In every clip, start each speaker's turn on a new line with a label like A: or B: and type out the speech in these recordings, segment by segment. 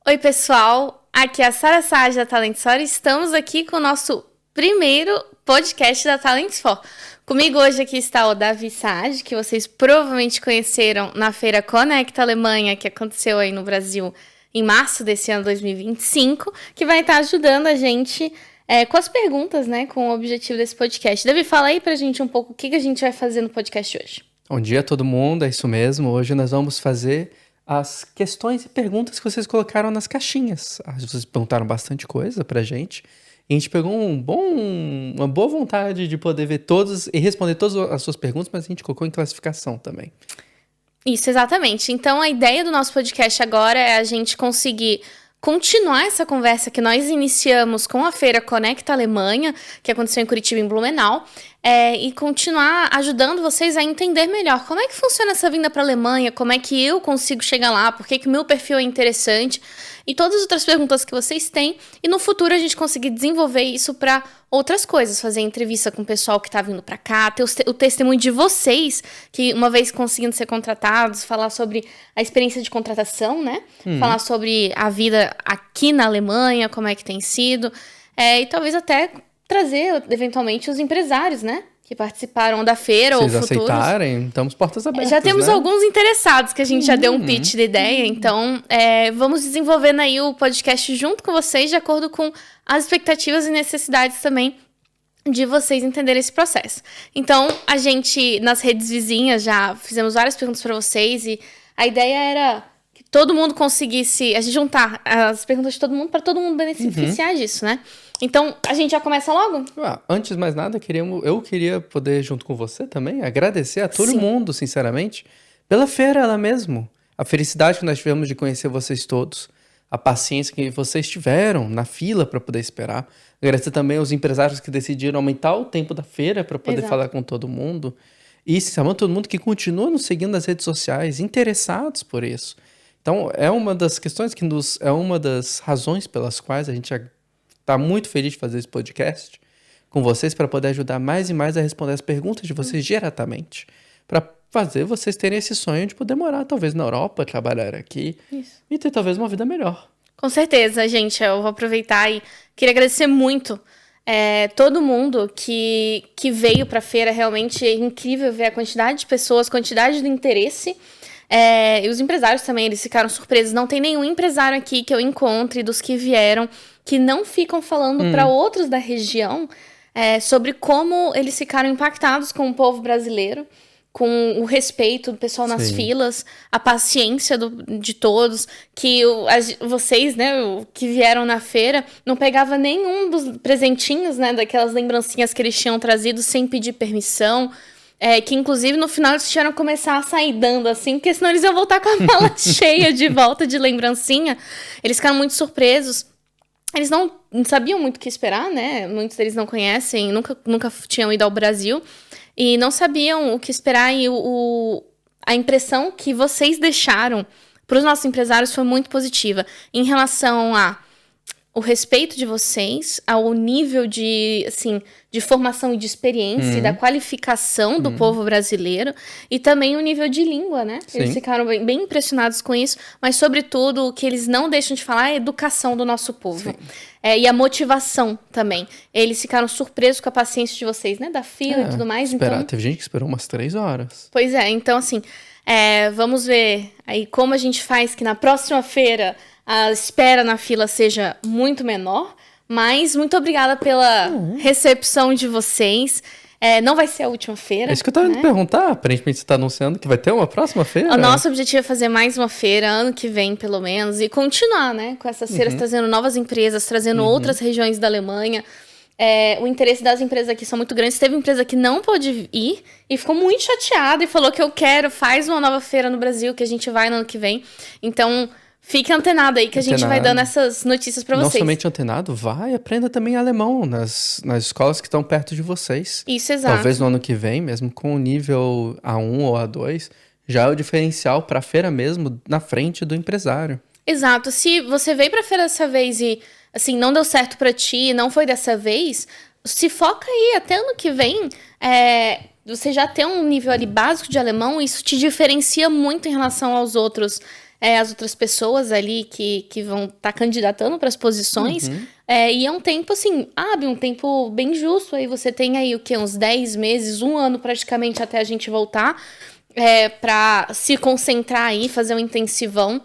A: Oi, pessoal! Aqui é a Sara Sage da Talents For. Estamos aqui com o nosso primeiro podcast da Talents For. Comigo hoje aqui está o Davi Sage, que vocês provavelmente conheceram na Feira Conecta Alemanha, que aconteceu aí no Brasil em março desse ano 2025, que vai estar ajudando a gente com as perguntas, né, com o objetivo desse podcast. Davi, fala aí pra gente um pouco o que a gente vai fazer no podcast hoje.
B: Bom dia a todo mundo, é isso mesmo. Hoje nós vamos fazer as questões e perguntas que vocês colocaram nas caixinhas. Vocês perguntaram bastante coisa pra gente. E a gente pegou uma boa vontade de poder ver todos e responder todas as suas perguntas, mas a gente colocou em classificação também.
A: Isso, exatamente. Então, a ideia do nosso podcast agora é a gente conseguir continuar essa conversa que nós iniciamos com a Feira Conecta Alemanha, que aconteceu em Curitiba, em Blumenau, e continuar ajudando vocês a entender melhor como é que funciona essa vinda para a Alemanha, como é que eu consigo chegar lá, por que o meu perfil é interessante, e todas as outras perguntas que vocês têm, e no futuro a gente conseguir desenvolver isso para outras coisas, fazer entrevista com o pessoal que está vindo para cá, ter o testemunho de vocês, que uma vez conseguindo ser contratados, falar sobre a experiência de contratação, né? Falar sobre a vida aqui na Alemanha, como é que tem sido, e talvez até trazer, eventualmente, os empresários, né? Que participaram da feira ou futuros.
B: Se eles aceitarem, estamos portas abertas,
A: já temos,
B: né?
A: Alguns interessados, que a gente já deu um pitch da ideia. Então, vamos desenvolvendo aí o podcast junto com vocês, de acordo com as expectativas e necessidades também de vocês entenderem esse processo. Então, a gente, nas redes vizinhas, já fizemos várias perguntas para vocês e a ideia era que todo mundo conseguisse, a gente juntar as perguntas de todo mundo para todo mundo beneficiar disso, né? Então, a gente já começa logo?
B: Antes de mais nada, eu queria poder, junto com você também, agradecer a todo mundo, sinceramente, pela feira ela mesmo. A felicidade que nós tivemos de conhecer vocês todos. A paciência que vocês tiveram na fila para poder esperar. Agradecer também aos empresários que decidiram aumentar o tempo da feira para poder falar com todo mundo. E, sinceramente, todo mundo que continua nos seguindo nas redes sociais, interessados por isso. Então, é uma das questões é uma das razões pelas quais a gente está muito feliz de fazer esse podcast com vocês para poder ajudar mais e mais a responder as perguntas de vocês diretamente. Para fazer vocês terem esse sonho de poder morar talvez na Europa, trabalhar aqui e ter talvez uma vida melhor.
A: Com certeza, gente. Eu vou aproveitar e queria agradecer muito todo mundo que veio para a feira. Realmente é incrível ver a quantidade de pessoas, quantidade de interesse. E os empresários também, eles ficaram surpresos. Não tem nenhum empresário aqui que eu encontre dos que vieram que não ficam falando para outros da região sobre como eles ficaram impactados com o povo brasileiro, com o respeito do pessoal nas filas, a paciência de todos, que vocês, né, que vieram na feira, não pegava nenhum dos presentinhos, né, daquelas lembrancinhas que eles tinham trazido sem pedir permissão. Que inclusive no final eles tiveram que começar a sair dando assim, porque senão eles iam voltar com a mala cheia de volta de lembrancinha. Eles ficaram muito surpresos. Eles não sabiam muito o que esperar, né? Muitos deles não conhecem, nunca tinham ido ao Brasil e não sabiam o que esperar. E a impressão que vocês deixaram para os nossos empresários foi muito positiva em relação o respeito de vocês, ao nível de formação e de experiência, e da qualificação do povo brasileiro, e também o nível de língua, né? Eles ficaram bem impressionados com isso, mas, sobretudo, o que eles não deixam de falar é a educação do nosso povo. E a motivação também. Eles ficaram surpresos com a paciência de vocês, né? Da fila e tudo mais. Então,
B: teve gente que esperou umas 3 horas.
A: Pois é, então, assim, vamos ver aí como a gente faz que na próxima feira a espera na fila seja muito menor, mas muito obrigada pela recepção de vocês. Não vai ser a última feira.
B: É isso que eu estava indo perguntar. Aparentemente você está anunciando que vai ter uma próxima feira?
A: O nosso objetivo é fazer mais uma feira, ano que vem, pelo menos, e continuar, né, com essas feiras, trazendo novas empresas, trazendo outras regiões da Alemanha. O interesse das empresas aqui são muito grandes. Teve empresa que não pôde ir e ficou muito chateada e falou que faz uma nova feira no Brasil, que a gente vai no ano que vem. Então, fique antenado aí que a gente vai dando essas notícias para vocês.
B: Não somente antenado, aprenda também alemão nas escolas que estão perto de vocês.
A: Isso, exato.
B: Talvez no ano que vem, mesmo com o nível A1 ou A2, já é o diferencial para a feira mesmo, na frente do empresário.
A: Exato. Se você veio para a feira dessa vez e, assim, não deu certo para ti, não foi dessa vez, se foca aí, até ano que vem, você já tem um nível ali básico de alemão, isso te diferencia muito em relação aos outros as outras pessoas ali que vão estar candidatando para as posições. E é um tempo, assim, um tempo bem justo. Aí você tem aí, uns 10 meses, 1 ano praticamente até a gente voltar, para se concentrar aí, fazer um intensivão.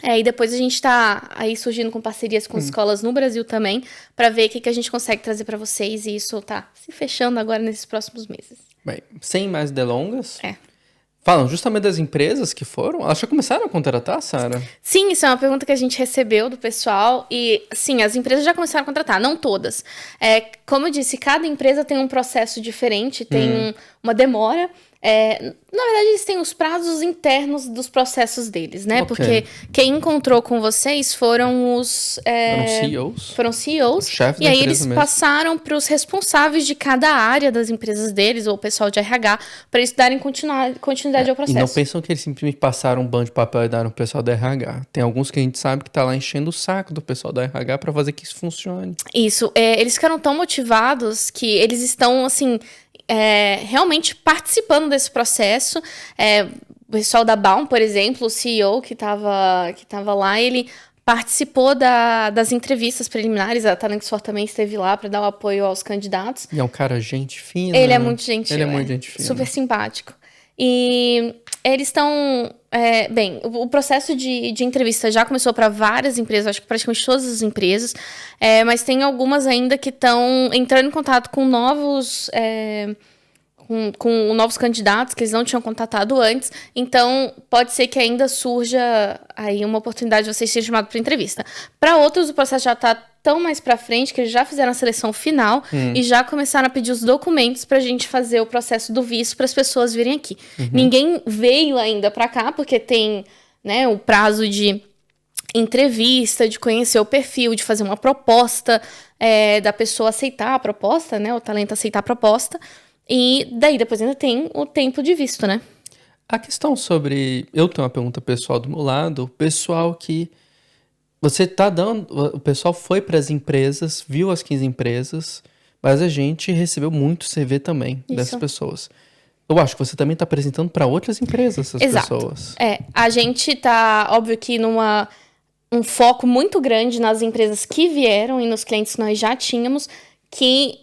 A: E depois a gente tá aí surgindo com parcerias com escolas no Brasil também, para ver o que a gente consegue trazer para vocês, e isso tá se fechando agora nesses próximos meses.
B: Bem, sem mais delongas,
A: É.
B: falam justamente das empresas que foram. Elas já começaram a contratar, Sara?
A: Sim, isso é uma pergunta que a gente recebeu do pessoal. E, sim, as empresas já começaram a contratar, não todas. Como eu disse, cada empresa tem um processo diferente, tem uma demora. Na verdade, eles têm os prazos internos dos processos deles, né?
B: Ok.
A: Porque quem encontrou com vocês foram os...
B: Foram CEOs.
A: E
B: Chefes da
A: aí
B: empresa
A: eles
B: mesmo.
A: passaram para os responsáveis de cada área das empresas deles, ou o pessoal de RH, para eles darem continuidade ao processo.
B: E não pensam que eles simplesmente passaram um bando de papel e deram pro pessoal da RH. Tem alguns que a gente sabe que tá lá enchendo o saco do pessoal da RH para fazer que isso funcione.
A: Isso. Eles ficaram tão motivados que eles estão, assim... realmente participando desse processo. O pessoal da Baum, por exemplo, o CEO que tava lá, ele participou das entrevistas preliminares. A Talent Sport também esteve lá para dar o apoio aos candidatos.
B: E é um cara gente fina.
A: Ele é muito gentil.
B: Ele é muito gente fina.
A: Super simpático. E eles estão... o processo de entrevista já começou para várias empresas, acho que praticamente todas as empresas, mas tem algumas ainda que estão entrando em contato com novos... Com novos candidatos que eles não tinham contatado antes. Então, pode ser que ainda surja aí uma oportunidade de vocês serem chamados para entrevista. Para outros, o processo já está tão mais para frente que eles já fizeram a seleção final e já começaram a pedir os documentos para a gente fazer o processo do visto para as pessoas virem aqui. Ninguém veio ainda para cá, porque tem, né, o prazo de entrevista, de conhecer o perfil, de fazer uma proposta, da pessoa aceitar a proposta, né, o talento aceitar a proposta. E daí depois ainda tem o tempo de visto, né?
B: A questão sobre... Eu tenho uma pergunta pessoal do meu lado. O pessoal que... Você tá dando... O pessoal foi para as empresas, viu as 15 empresas, mas a gente recebeu muito CV também dessas pessoas. Eu acho que você também tá apresentando para outras empresas essas pessoas.
A: A gente tá, óbvio que um foco muito grande nas empresas que vieram e nos clientes que nós já tínhamos, que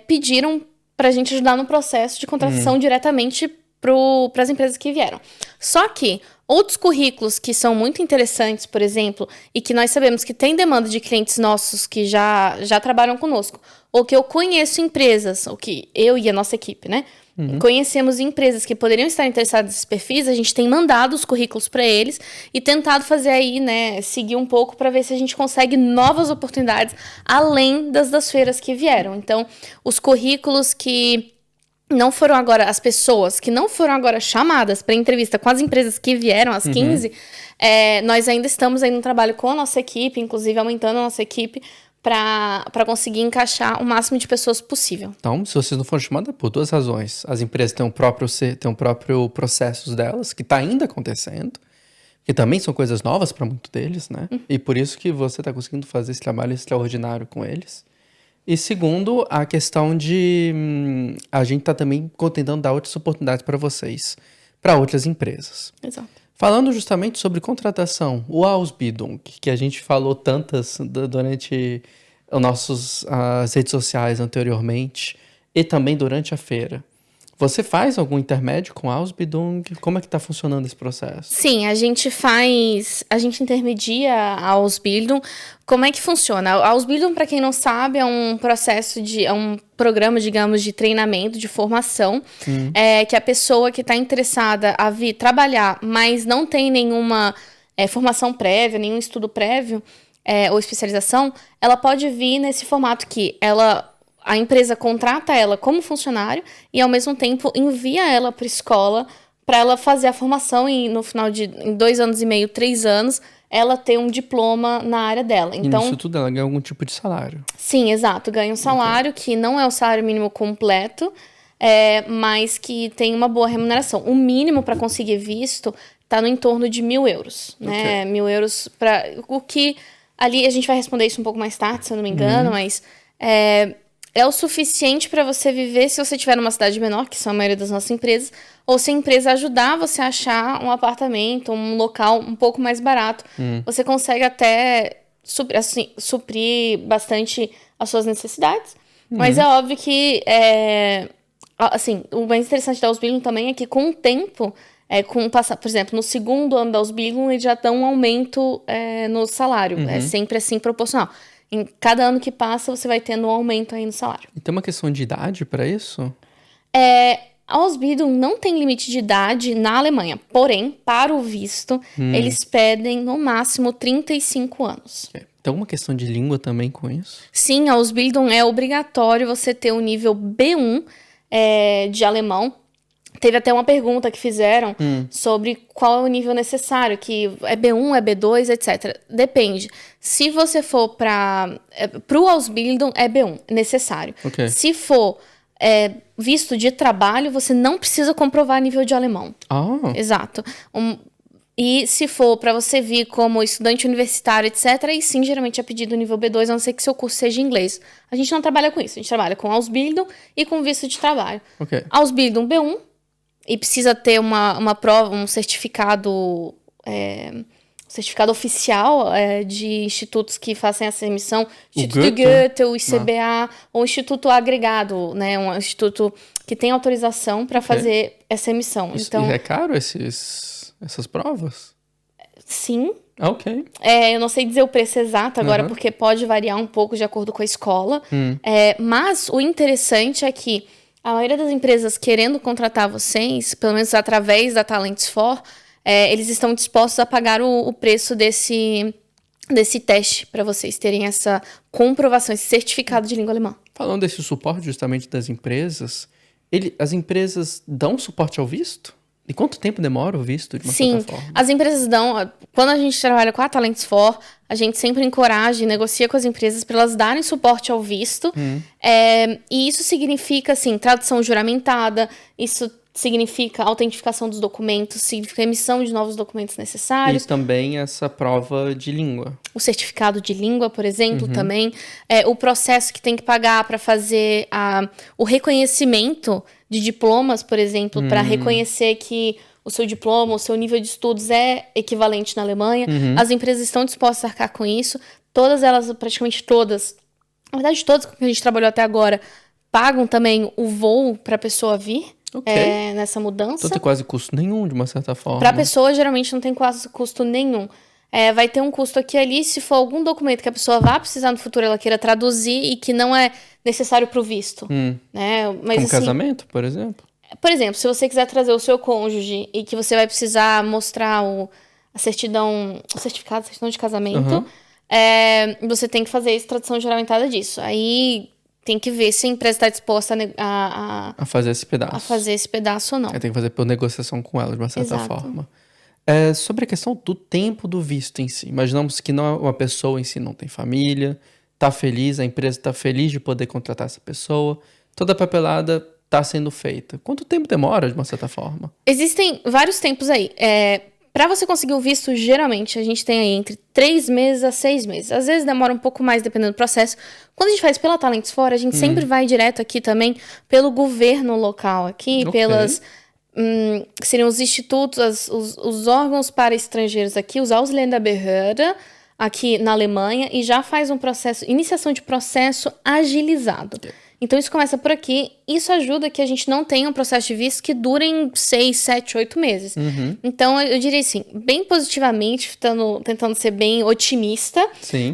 A: pediram para a gente ajudar no processo de contratação diretamente para as empresas que vieram. Só que outros currículos que são muito interessantes, por exemplo, e que nós sabemos que tem demanda de clientes nossos que já trabalham conosco, ou que eu conheço empresas, ou que eu e a nossa equipe, né? Conhecemos empresas que poderiam estar interessadas nesses perfis, a gente tem mandado os currículos para eles e tentado fazer aí, né, seguir um pouco para ver se a gente consegue novas oportunidades além das feiras que vieram. Então, os currículos que não foram agora, as pessoas que não foram agora chamadas para entrevista com as empresas que vieram, as 15, nós ainda estamos aí no trabalho com a nossa equipe, inclusive aumentando a nossa equipe, para conseguir encaixar o máximo de pessoas possível.
B: Então, se vocês não foram chamadas, é por duas razões. As empresas têm o próprio processo delas, que está ainda acontecendo, que também são coisas novas para muitos deles, né? E por isso que você está conseguindo fazer esse trabalho extraordinário com eles. E segundo, a questão de a gente tá também tentando dar outras oportunidades para vocês, para outras empresas.
A: Exato.
B: Falando justamente sobre contratação, o Ausbildung, que a gente falou tantas durante as redes sociais anteriormente e também durante a feira. Você faz algum intermédio com a Ausbildung? Como é que está funcionando esse processo?
A: Sim, a gente intermedia a Ausbildung. Como é que funciona? A Ausbildung, para quem não sabe, é um programa, digamos, de treinamento, de formação, que a pessoa que está interessada a vir trabalhar, mas não tem nenhuma formação prévia, nenhum estudo prévio ou especialização, ela pode vir nesse formato que a empresa contrata ela como funcionário e, ao mesmo tempo, envia ela para a escola para ela fazer a formação e, no final de 2 anos e meio, 3 anos, ela ter um diploma na área dela. Então,
B: e nisso tudo ela ganha algum tipo de salário.
A: Sim, exato. Ganha um salário que não é o salário mínimo completo, mas que tem uma boa remuneração. O mínimo para conseguir visto está no entorno de 1.000 euros. Né? 1.000 euros para... O que... Ali a gente vai responder isso um pouco mais tarde, se eu não me engano, mas... é o suficiente para você viver se você estiver numa cidade menor, que são a maioria das nossas empresas, ou se a empresa ajudar você a achar um apartamento, um local um pouco mais barato. Você consegue até suprir bastante as suas necessidades. Mas é óbvio que, assim, o mais interessante da Ausbildung também é que com o tempo, por exemplo, no segundo ano da Ausbildung, eles já dão um aumento no salário. É sempre assim proporcional. Em cada ano que passa, você vai tendo um aumento aí no salário.
B: E tem uma questão de idade para isso?
A: A Ausbildung não tem limite de idade na Alemanha. Porém, para o visto, eles pedem no máximo 35 anos.
B: Tem alguma questão de língua também com isso?
A: Sim, a Ausbildung é obrigatório você ter o nível B1 de alemão. Teve até uma pergunta que fizeram sobre qual é o nível necessário, que é B1, é B2, etc. Depende. Se você for para o Ausbildung, é B1, necessário.
B: Okay.
A: Se for visto de trabalho, você não precisa comprovar nível de alemão. Exato. E se for para você vir como estudante universitário, etc., aí sim, geralmente é pedido nível B2, a não ser que seu curso seja em inglês. A gente não trabalha com isso, a gente trabalha com Ausbildung e com visto de trabalho.
B: Okay.
A: Ausbildung B1, e precisa ter uma prova, um certificado oficial de institutos que façam essa emissão. Instituto Goethe, o ICBA, ou Instituto Agregado, né? Um instituto que tem autorização para fazer essa emissão.
B: Então, é caro essas provas?
A: Sim.
B: Ok.
A: Eu não sei dizer o preço exato agora, porque pode variar um pouco de acordo com a escola. Mas o interessante é que a maioria das empresas querendo contratar vocês, pelo menos através da Talents For, eles estão dispostos a pagar o preço desse teste para vocês terem essa comprovação, esse certificado de língua alemã.
B: Falando desse suporte justamente das empresas, as empresas dão suporte ao visto? E quanto tempo demora o visto de uma certa forma?
A: As empresas dão. Quando a gente trabalha com a Talents For, a gente sempre encoraja e negocia com as empresas para elas darem suporte ao visto. E isso significa, assim, tradução juramentada, isso significa autentificação dos documentos, significa emissão de novos documentos necessários.
B: E também essa prova de língua.
A: O certificado de língua, por exemplo, também. O processo que tem que pagar para fazer o reconhecimento de diplomas, por exemplo, para reconhecer que o seu diploma, o seu nível de estudos é equivalente na Alemanha. As empresas estão dispostas a arcar com isso. Todas elas, praticamente todas, na verdade todas que a gente trabalhou até agora, pagam também o voo para a pessoa vir. Nessa mudança.
B: Então tem quase custo nenhum, de uma certa forma.
A: Para a pessoa, geralmente não tem quase custo nenhum. Vai ter um custo aqui e ali se for algum documento que a pessoa vá precisar no futuro, ela queira traduzir e que não é necessário para o visto. Né? Mas,
B: como
A: assim,
B: casamento, por exemplo?
A: Por exemplo, se você quiser trazer o seu cônjuge e que você vai precisar mostrar o certificado de casamento, você tem que fazer essa tradução juramentada disso. Aí tem que ver se a empresa está disposta
B: a fazer esse pedaço.
A: A fazer esse pedaço ou não.
B: Tem que fazer por negociação com ela, de uma certa forma. Sobre a questão do tempo do visto em si. Imaginamos que uma pessoa em si não tem família, está feliz, a empresa está feliz de poder contratar essa pessoa, toda a papelada está sendo feita. Quanto tempo demora, de uma certa forma? Existem
A: vários tempos aí. Para você conseguir o visto, geralmente, a gente tem aí entre 3 meses a 6 meses. Às vezes demora um pouco mais, dependendo do processo. Quando a gente faz pela Talents For, a gente sempre vai direto aqui também pelo governo local aqui, que seriam os institutos, os órgãos para estrangeiros aqui, os Ausländerbehörde, aqui na Alemanha, e já faz iniciação de processo agilizado. Então, isso começa por aqui. Isso ajuda que a gente não tenha um processo de visto que durem 6, 7, 8 meses. Então, eu diria assim, bem positivamente, tentando ser bem otimista,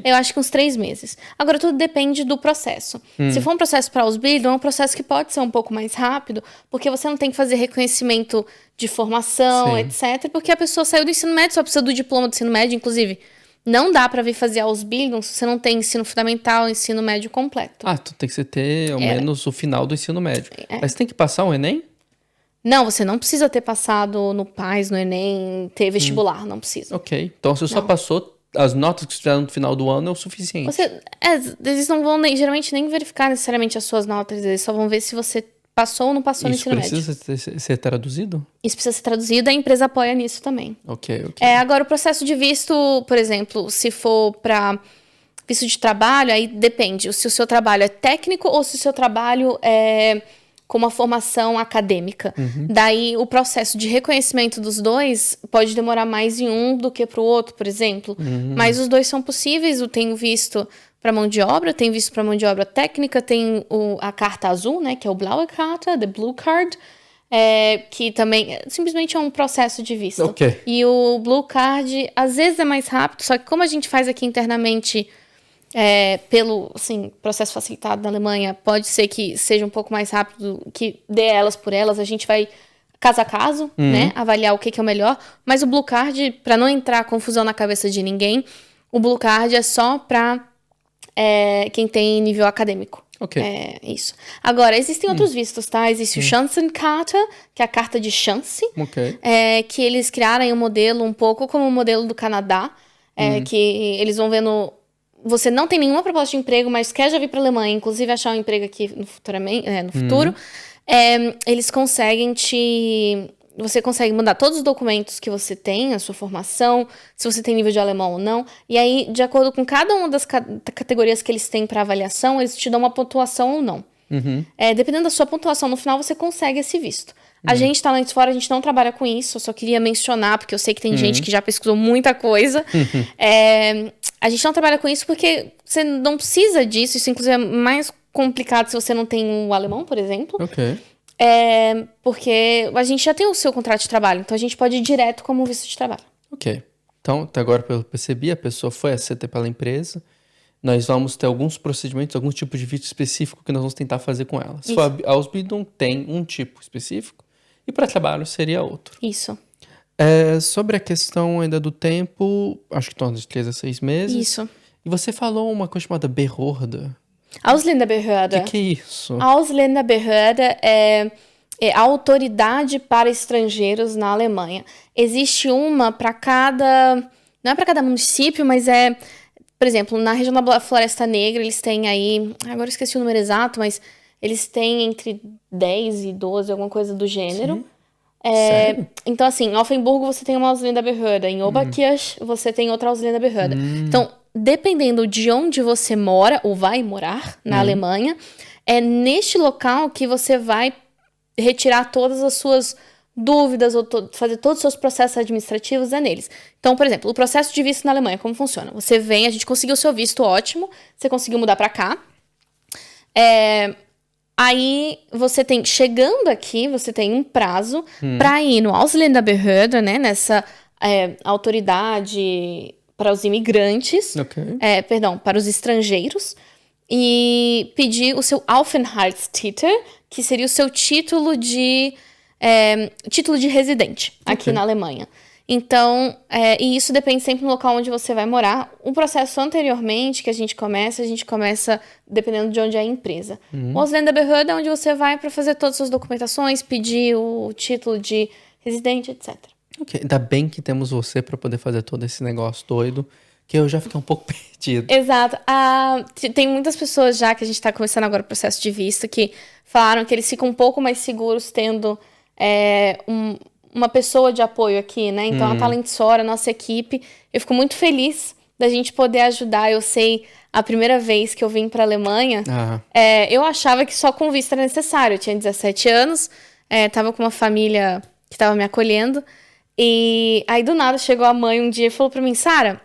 A: eu acho que uns 3 meses. Agora, tudo depende do processo. Se for um processo para Ausbildung, é um processo que pode ser um pouco mais rápido, porque você não tem que fazer reconhecimento de formação, etc. Porque a pessoa saiu do ensino médio, só precisa do diploma do ensino médio, inclusive. Não dá para vir fazer Ausbildung se você não tem ensino fundamental, ensino médio completo.
B: Tu tem que ter ao menos o final do ensino médio. Mas tem que passar um Enem?
A: Não, você não precisa ter passado no PAS, no Enem, ter vestibular, não precisa.
B: Ok, então você só passou, as notas que você tiveram no final do ano é o suficiente.
A: Eles não vão geralmente nem verificar necessariamente as suas notas, eles só vão ver se você passou ou não passou no ensino médio.
B: Isso precisa ser traduzido?
A: Isso precisa ser traduzido, a empresa apoia nisso também.
B: Ok.
A: Agora, o processo de visto, por exemplo, se for para Visto de trabalho, aí depende se o seu trabalho é técnico ou se o seu trabalho é com uma formação acadêmica. Daí, o processo de reconhecimento dos dois pode demorar mais em um do que para o outro, por exemplo. Mas os dois são possíveis. Eu tenho visto para mão de obra, tenho visto para mão de obra técnica, tem a carta azul, né, que é o Blaue Karte, the Blue Card, que também simplesmente é um processo de visto.
B: Ok.
A: E o Blue Card, às vezes é mais rápido, só que como a gente faz aqui internamente pelo processo facilitado na Alemanha, pode ser que seja um pouco mais rápido, que dê elas por elas, a gente vai caso a caso, né, avaliar o que é o melhor, mas o Blue Card, para não entrar confusão na cabeça de ninguém, o Blue Card é só para quem tem nível acadêmico.
B: Ok.
A: Isso. Agora, existem outros vistos, tá? Existe o Chancenkarte, que é a carta de chance, que eles criaram um modelo um pouco como o modelo do Canadá, que eles vão vendo... Você não tem nenhuma proposta de emprego, mas quer já vir para a Alemanha, inclusive achar um emprego aqui no futuro, eles conseguem Você consegue mandar todos os documentos que você tem, a sua formação, se você tem nível de alemão ou não. E aí, de acordo com cada uma das categorias que eles têm para avaliação, eles te dão uma pontuação ou não. Dependendo da sua pontuação, no final você consegue esse visto. A gente tá lá de fora, a gente não trabalha com isso. Eu só queria mencionar, porque eu sei que tem gente que já pesquisou muita coisa. A gente não trabalha com isso porque você não precisa disso. Isso, inclusive, é mais complicado se você não tem o alemão, por exemplo. Porque a gente já tem o seu contrato de trabalho. Então, a gente pode ir direto como visto de trabalho.
B: Ok. Então, até agora, pelo que eu percebi, a pessoa foi aceita pela empresa. Nós vamos ter alguns procedimentos, algum tipo de visto específico que nós vamos tentar fazer com ela. Se for a Ausbildung, tem um tipo específico. E para trabalho seria outro.
A: Isso.
B: Sobre a questão ainda do tempo, acho que torna de 3 a 6 meses.
A: Isso.
B: E você falou uma coisa chamada Behörde.
A: Ausländerbehörde.
B: O que é isso?
A: Ausländerbehörde é a autoridade para estrangeiros na Alemanha. Existe uma para cada... Não é para cada município, mas por exemplo, na região da Floresta Negra, eles têm aí... Agora eu esqueci o número exato, mas eles têm entre 10 e 12, alguma coisa do gênero.
B: Sério?
A: Então, assim, em Offenburgo você tem uma Ausländerbehörde, em Oberkirch você tem outra Ausländerbehörde. Então, dependendo de onde você mora, ou vai morar na Alemanha, é neste local que você vai retirar todas as suas dúvidas, ou fazer todos os seus processos administrativos neles. Então, por exemplo, o processo de visto na Alemanha, como funciona? Você vem, a gente conseguiu o seu visto, ótimo, você conseguiu mudar pra cá. Aí, chegando aqui, você tem um prazo para ir no Ausländerbehörde, né, nessa autoridade para os imigrantes, para os estrangeiros, e pedir o seu Aufenthaltstitel, que seria o seu título de residente aqui na Alemanha. Então, e isso depende sempre do local onde você vai morar. O processo anteriormente que a gente começa dependendo de onde é a empresa. O Ausländerbehörde é onde você vai para fazer todas as suas documentações, pedir o título de residente, etc.
B: Ok, ainda bem que temos você para poder fazer todo esse negócio doido, que eu já fiquei um pouco perdido.
A: Exato. Tem muitas pessoas já que a gente está começando agora o processo de visto que falaram que eles ficam um pouco mais seguros tendo uma pessoa de apoio aqui, né? Então, a Talentsora, a nossa equipe, eu fico muito feliz da gente poder ajudar. Eu sei, a primeira vez que eu vim para a Alemanha, eu achava que só com visto era necessário. Eu tinha 17 anos, tava com uma família que tava me acolhendo, e aí do nada chegou a mãe um dia e falou para mim, Sara,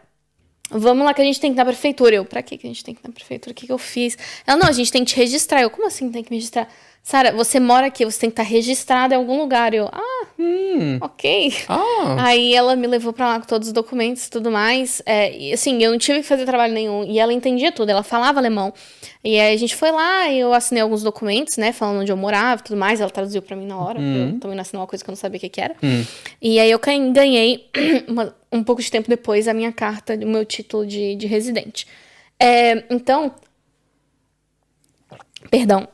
A: vamos lá que a gente tem que ir na prefeitura. Eu, pra que a gente tem que ir na prefeitura? O que eu fiz? Ela, não, a gente tem que te registrar. Eu, como assim tem que me registrar? Sara, você mora aqui, você tem que estar registrada em algum lugar. Eu, ok. Aí ela me levou pra lá com todos os documentos e tudo mais. E assim, eu não tive que fazer trabalho nenhum. E ela entendia tudo, ela falava alemão. E aí a gente foi lá e eu assinei alguns documentos, né, falando onde eu morava e tudo mais. Ela traduziu pra mim na hora. Eu também não assinei uma coisa que eu não sabia o que era. E aí eu ganhei, um pouco de tempo depois, a minha carta, o meu título de residente. Então, perdão,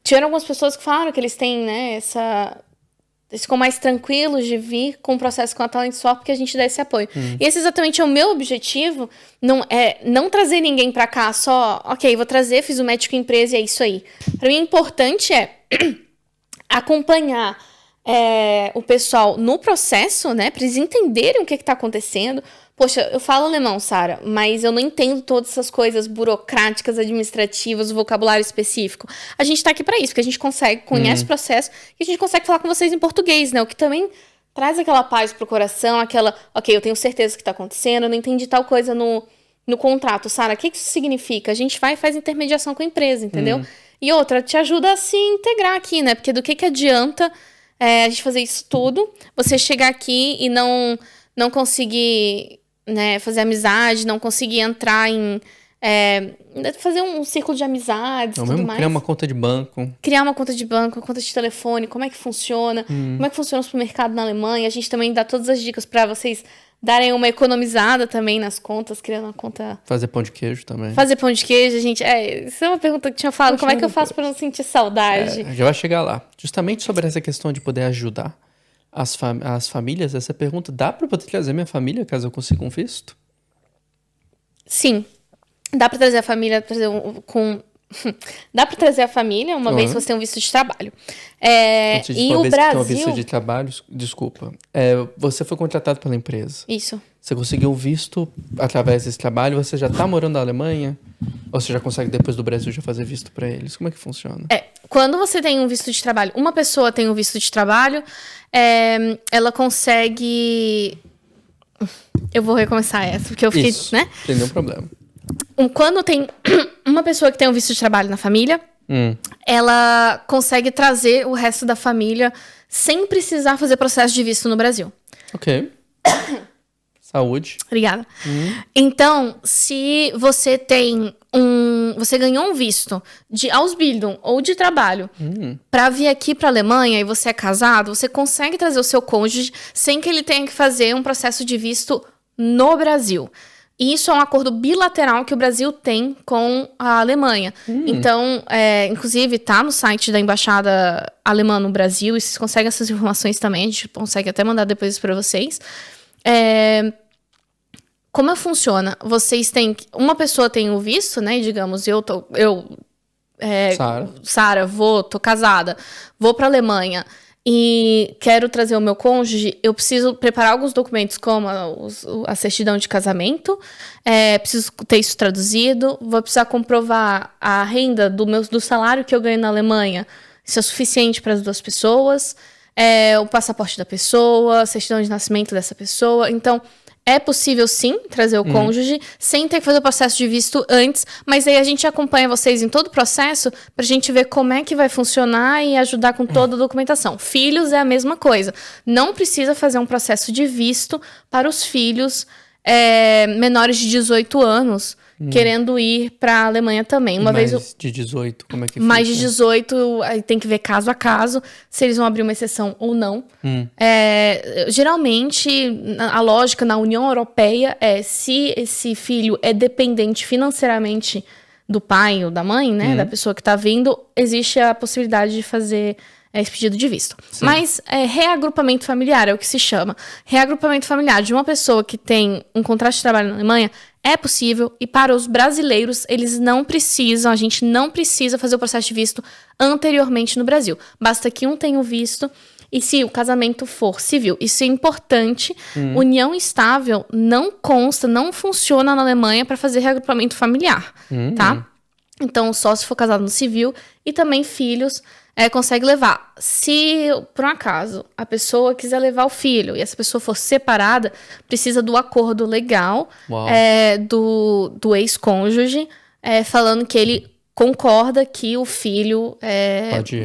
A: tiveram algumas pessoas que falaram que eles têm, né, eles ficam mais tranquilos de vir com o processo com a Talentswap porque a gente dá esse apoio. E esse exatamente é o meu objetivo, não trazer ninguém pra cá só, ok, vou trazer, fiz o match com a empresa e é isso aí. Pra mim, o importante é acompanhar o pessoal no processo, né? Para eles entenderem o que está acontecendo. Poxa, eu falo alemão, Sara, mas eu não entendo todas essas coisas burocráticas, administrativas, o vocabulário específico. A gente tá aqui para isso, porque a gente conhece o processo e a gente consegue falar com vocês em português, né? O que também traz aquela paz pro coração, ok, eu tenho certeza que tá acontecendo, eu não entendi tal coisa no contrato. Sara, o que isso significa? A gente vai e faz intermediação com a empresa, entendeu? E outra, te ajuda a se integrar aqui, né? Porque do que adianta a gente fazer isso tudo, você chegar aqui e não conseguir... né, fazer amizade, não conseguir entrar em... fazer um círculo de amizades e tudo mais.
B: Criar uma conta de banco.
A: Criar uma conta de banco, uma conta de telefone, como é que funciona, como é que funciona o supermercado na Alemanha. A gente também dá todas as dicas para vocês darem uma economizada também nas contas, criando uma conta...
B: Fazer pão de queijo também.
A: Fazer pão de queijo, gente... isso é uma pergunta que tinha falado. Como é que eu faço para não sentir saudade?
B: Já vai chegar lá. Justamente sobre essa questão de poder ajudar as famílias, essa pergunta, dá pra poder trazer minha família caso eu consiga um visto?
A: Sim. Dá pra trazer a família dá pra trazer a família uma vez que você tem um visto de trabalho. E o Brasil...
B: Um visto de trabalho, desculpa. Você foi contratado pela empresa.
A: Isso.
B: Você conseguiu um visto através desse trabalho, você já tá morando na Alemanha? Ou você já consegue, depois do Brasil, já fazer visto pra eles? Como é que funciona?
A: Quando você tem um visto de trabalho, uma pessoa tem um visto de trabalho, ela consegue... Eu vou recomeçar essa, porque eu fiquei,
B: Isso,
A: né?
B: Tem nenhum problema.
A: Quando tem uma pessoa que tem um visto de trabalho na família, ela consegue trazer o resto da família sem precisar fazer processo de visto no Brasil.
B: Ok. Saúde.
A: Obrigada. Então, se você tem você ganhou um visto de Ausbildung ou de trabalho para vir aqui para a Alemanha e você é casado, você consegue trazer o seu cônjuge sem que ele tenha que fazer um processo de visto no Brasil. E isso é um acordo bilateral que o Brasil tem com a Alemanha. Então, inclusive, tá no site da Embaixada Alemã no Brasil, e vocês conseguem essas informações também, a gente consegue até mandar depois para vocês. Como funciona? Vocês têm... Uma pessoa tem o visto, né? Digamos, Sara, tô casada, vou pra Alemanha e quero trazer o meu cônjuge, eu preciso preparar alguns documentos, como a certidão de casamento, preciso ter isso traduzido, vou precisar comprovar a renda do salário que eu ganho na Alemanha, se é suficiente para as duas pessoas, o passaporte da pessoa, a certidão de nascimento dessa pessoa. Então, é possível, sim, trazer o cônjuge, sem ter que fazer o processo de visto antes, mas aí a gente acompanha vocês em todo o processo pra gente ver como é que vai funcionar e ajudar com toda a documentação. Filhos é a mesma coisa. Não precisa fazer um processo de visto para os filhos menores de 18 anos, querendo ir pra Alemanha também.
B: De 18, como é que fica?
A: Mais de 18, aí tem que ver caso a caso, se eles vão abrir uma exceção ou não. Geralmente, a lógica na União Europeia se esse filho é dependente financeiramente do pai ou da mãe, né, da pessoa que tá vindo, existe a possibilidade de fazer esse pedido de visto. Sim. Mas reagrupamento familiar é o que se chama. Reagrupamento familiar de uma pessoa que tem um contrato de trabalho na Alemanha é possível, e para os brasileiros, a gente não precisa fazer o processo de visto anteriormente no Brasil. Basta que um tenha o visto, e se o casamento for civil. Isso é importante. União estável não consta, não funciona na Alemanha para fazer reagrupamento familiar, tá? Então, só se for casado no civil, e também filhos consegue levar. Se, por um acaso, a pessoa quiser levar o filho e essa pessoa for separada, precisa do acordo legal do ex-cônjuge, falando que ele concorda que o filho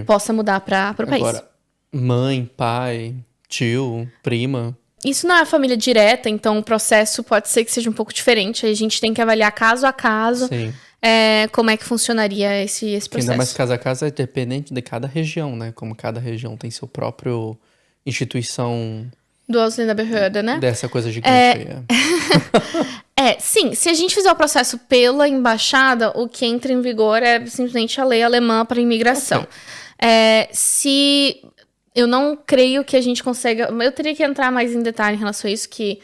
A: possa mudar para o país.
B: Agora, mãe, pai, tio, prima...
A: Isso não é a família direta, então o processo pode ser que seja um pouco diferente. A gente tem que avaliar caso a caso. Sim. Como é que funcionaria esse processo.
B: Ainda mais casa a casa é dependente de cada região, né? Como cada região tem seu próprio instituição...
A: Do Ausländerbehörde, né?
B: Dessa coisa gigante aí.
A: Sim. Se a gente fizer o processo pela embaixada, o que entra em vigor é simplesmente a lei alemã para imigração. Okay. Eu não creio que a gente consiga... Eu teria que entrar mais em detalhe em relação a isso, que...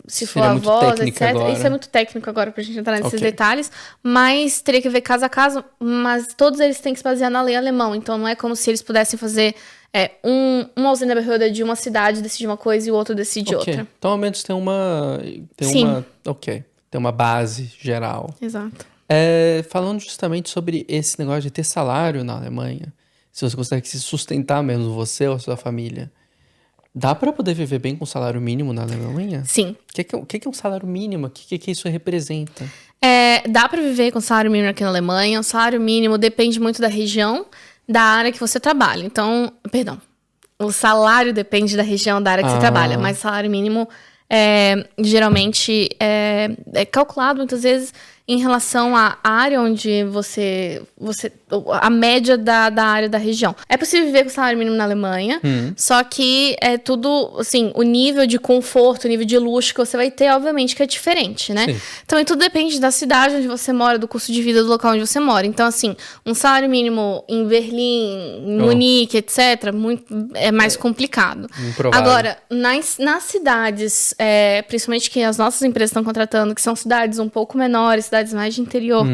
A: se for avós, etc. Agora. Isso é muito técnico agora pra gente entrar nesses detalhes, mas teria que ver caso a caso, mas todos eles têm que se basear na lei alemã, então não é como se eles pudessem fazer Um auxiliar de uma cidade decide uma coisa e o outro decide outra.
B: Então, ao menos tem uma... Tem uma base geral.
A: Exato.
B: Falando justamente sobre esse negócio de ter salário na Alemanha, se você consegue se sustentar mesmo, você ou a sua família, dá pra poder viver bem com salário mínimo na Alemanha?
A: Sim.
B: O que é um salário mínimo? O que isso representa?
A: Dá pra viver com salário mínimo aqui na Alemanha. O salário mínimo depende muito da região, da área que você trabalha. Então, perdão. O salário depende da região, da área que você trabalha. Mas o salário mínimo, geralmente, é calculado muitas vezes em relação à área onde a média da área da região. É possível viver com salário mínimo na Alemanha, só que é tudo, assim, o nível de conforto, o nível de luxo que você vai ter, obviamente, que é diferente, né? Sim. Então, tudo depende da cidade onde você mora, do custo de vida do local onde você mora. Então, assim, um salário mínimo em Berlim, em Munique, etc., é mais complicado.
B: Improvável.
A: Agora, nas cidades, principalmente que as nossas empresas estão contratando, que são cidades um pouco menores, cidades mais de interior,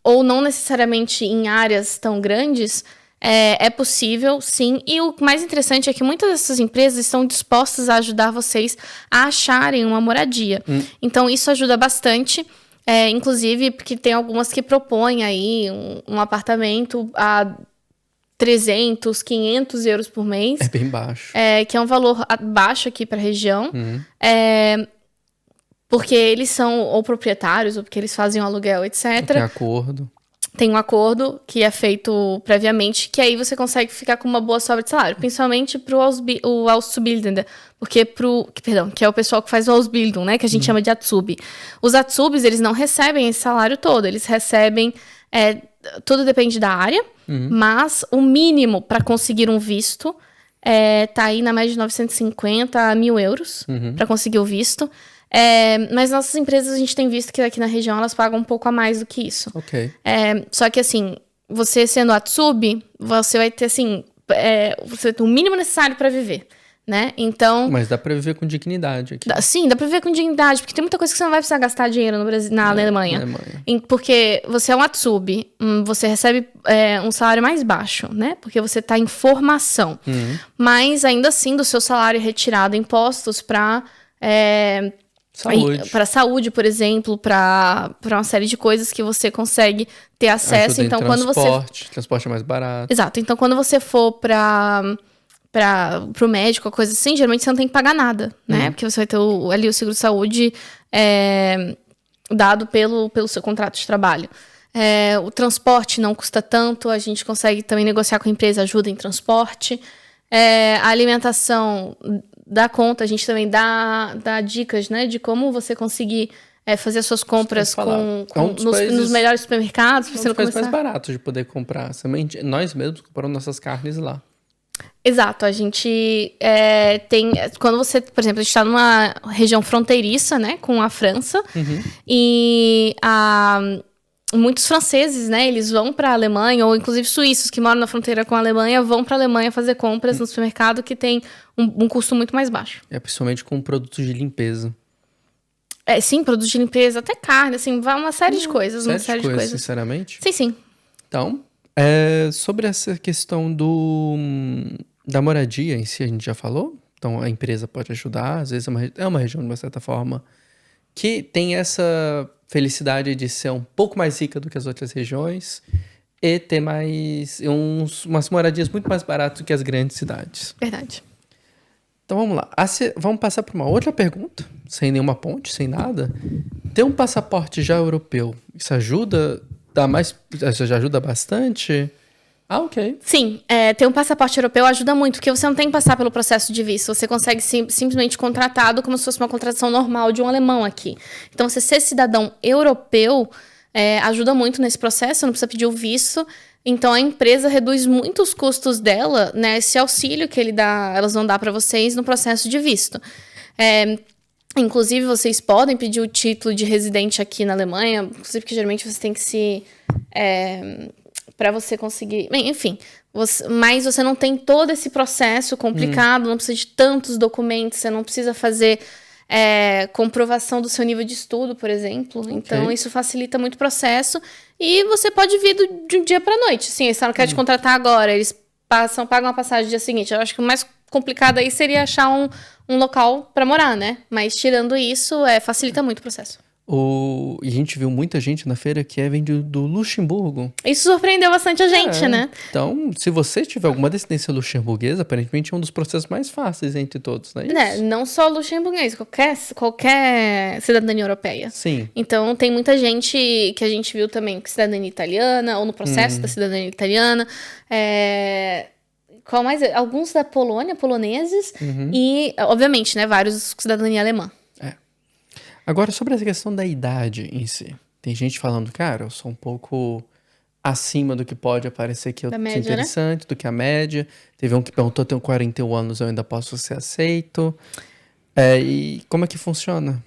A: ou não necessariamente em áreas tão grandes, é possível, sim. E o mais interessante é que muitas dessas empresas estão dispostas a ajudar vocês a acharem uma moradia. Então, isso ajuda bastante. Inclusive, porque tem algumas que propõem aí um apartamento a 300, 500 euros por mês.
B: É bem baixo.
A: Que é um valor baixo aqui para a região. Porque eles são ou proprietários, ou porque eles fazem um aluguel, etc.
B: Tem acordo.
A: Tem um acordo que é feito previamente, que aí você consegue ficar com uma boa sobra de salário. Principalmente pro o Auszubildende, que é o pessoal que faz o Ausbildung, né? Que a gente chama de Azubi. Os Azubis, eles não recebem esse salário todo. Eles recebem... tudo depende da área, mas o mínimo para conseguir um visto tá aí na média de 950 a 1.000 euros para conseguir o visto. Mas nossas empresas, a gente tem visto que aqui na região elas pagam um pouco a mais do que isso. Só que assim, você sendo Azubi, você vai ter assim, você tem o mínimo necessário para viver, né? Então...
B: Mas dá pra viver com dignidade aqui.
A: Sim, dá pra viver com dignidade, porque tem muita coisa que você não vai precisar gastar dinheiro no Brasil, na Alemanha. Porque você é um Azubi, você recebe um salário mais baixo, né? Porque você tá em formação. Mas ainda assim, do seu salário é retirado impostos para
B: saúde.
A: Para saúde, por exemplo, para uma série de coisas que você consegue ter acesso.
B: Ajuda
A: então,
B: em
A: quando
B: transporte é mais barato.
A: Exato. Então, quando você for pro médico, coisa assim, geralmente você não tem que pagar nada, né? Porque você vai ter ali o seguro de saúde dado pelo seu contrato de trabalho. O transporte não custa tanto, a gente consegue também negociar com a empresa ajuda em transporte. A alimentação dá conta, a gente também dá dicas, né, de como você conseguir fazer as suas compras nos melhores supermercados.
B: É um dos países mais baratos de poder comprar. Nós mesmos compramos nossas carnes lá.
A: Exato, a gente tem... Quando você, por exemplo, a gente está numa região fronteiriça, né, com a França, e muitos franceses, né, eles vão para a Alemanha, ou inclusive suíços que moram na fronteira com a Alemanha, vão para a Alemanha fazer compras no supermercado que tem um custo muito mais baixo.
B: Principalmente com produtos de limpeza.
A: Sim, produtos de limpeza, até carne, assim, uma série de coisas. Uma série de coisas,
B: sinceramente?
A: Sim.
B: Então, sobre essa questão da moradia em si, a gente já falou. Então, a empresa pode ajudar. Às vezes é uma região, de uma certa forma, que tem essa felicidade de ser um pouco mais rica do que as outras regiões e ter umas moradias muito mais baratas do que as grandes cidades.
A: Verdade.
B: Então vamos lá. Vamos passar para uma outra pergunta, sem nenhuma ponte, sem nada. Ter um passaporte já europeu, isso ajuda? Já ajuda bastante? Ok.
A: Sim, ter um passaporte europeu ajuda muito, porque você não tem que passar pelo processo de visto. Você consegue simplesmente contratado como se fosse uma contratação normal de um alemão aqui. Então, você ser cidadão europeu ajuda muito nesse processo, não precisa pedir o visto. Então, a empresa reduz muito os custos dela, né? Esse auxílio que elas vão dar para vocês no processo de visto. Inclusive, vocês podem pedir o título de residente aqui na Alemanha, inclusive que geralmente você tem que se... para você conseguir... Bem, enfim, mas você não tem todo esse processo complicado, não precisa de tantos documentos, você não precisa fazer comprovação do seu nível de estudo, por exemplo. Okay. Então, isso facilita muito o processo e você pode vir de um dia para noite. Assim, eles não querem te contratar agora, eles pagam a passagem no dia seguinte. Eu acho que o mais complicado aí seria achar um local para morar, né? Mas tirando isso, facilita muito o processo.
B: E a gente viu muita gente na feira que vem do Luxemburgo.
A: Isso surpreendeu bastante a gente, né?
B: Então, se você tiver alguma descendência luxemburguesa, aparentemente é um dos processos mais fáceis entre todos, não é isso?
A: Não só luxemburguês, qualquer cidadania europeia.
B: Sim.
A: Então, tem muita gente que a gente viu também com cidadania italiana, ou no processo da cidadania italiana. Qual mais? Alguns da Polônia, poloneses. E, obviamente, né, vários com cidadania alemã.
B: Agora, sobre essa questão da idade em si. Tem gente falando, cara, eu sou um pouco acima do que pode aparecer que eu sou interessante, né? Do que a média. Teve um que perguntou, eu tenho 41 anos, eu ainda posso ser aceito. E como é que funciona?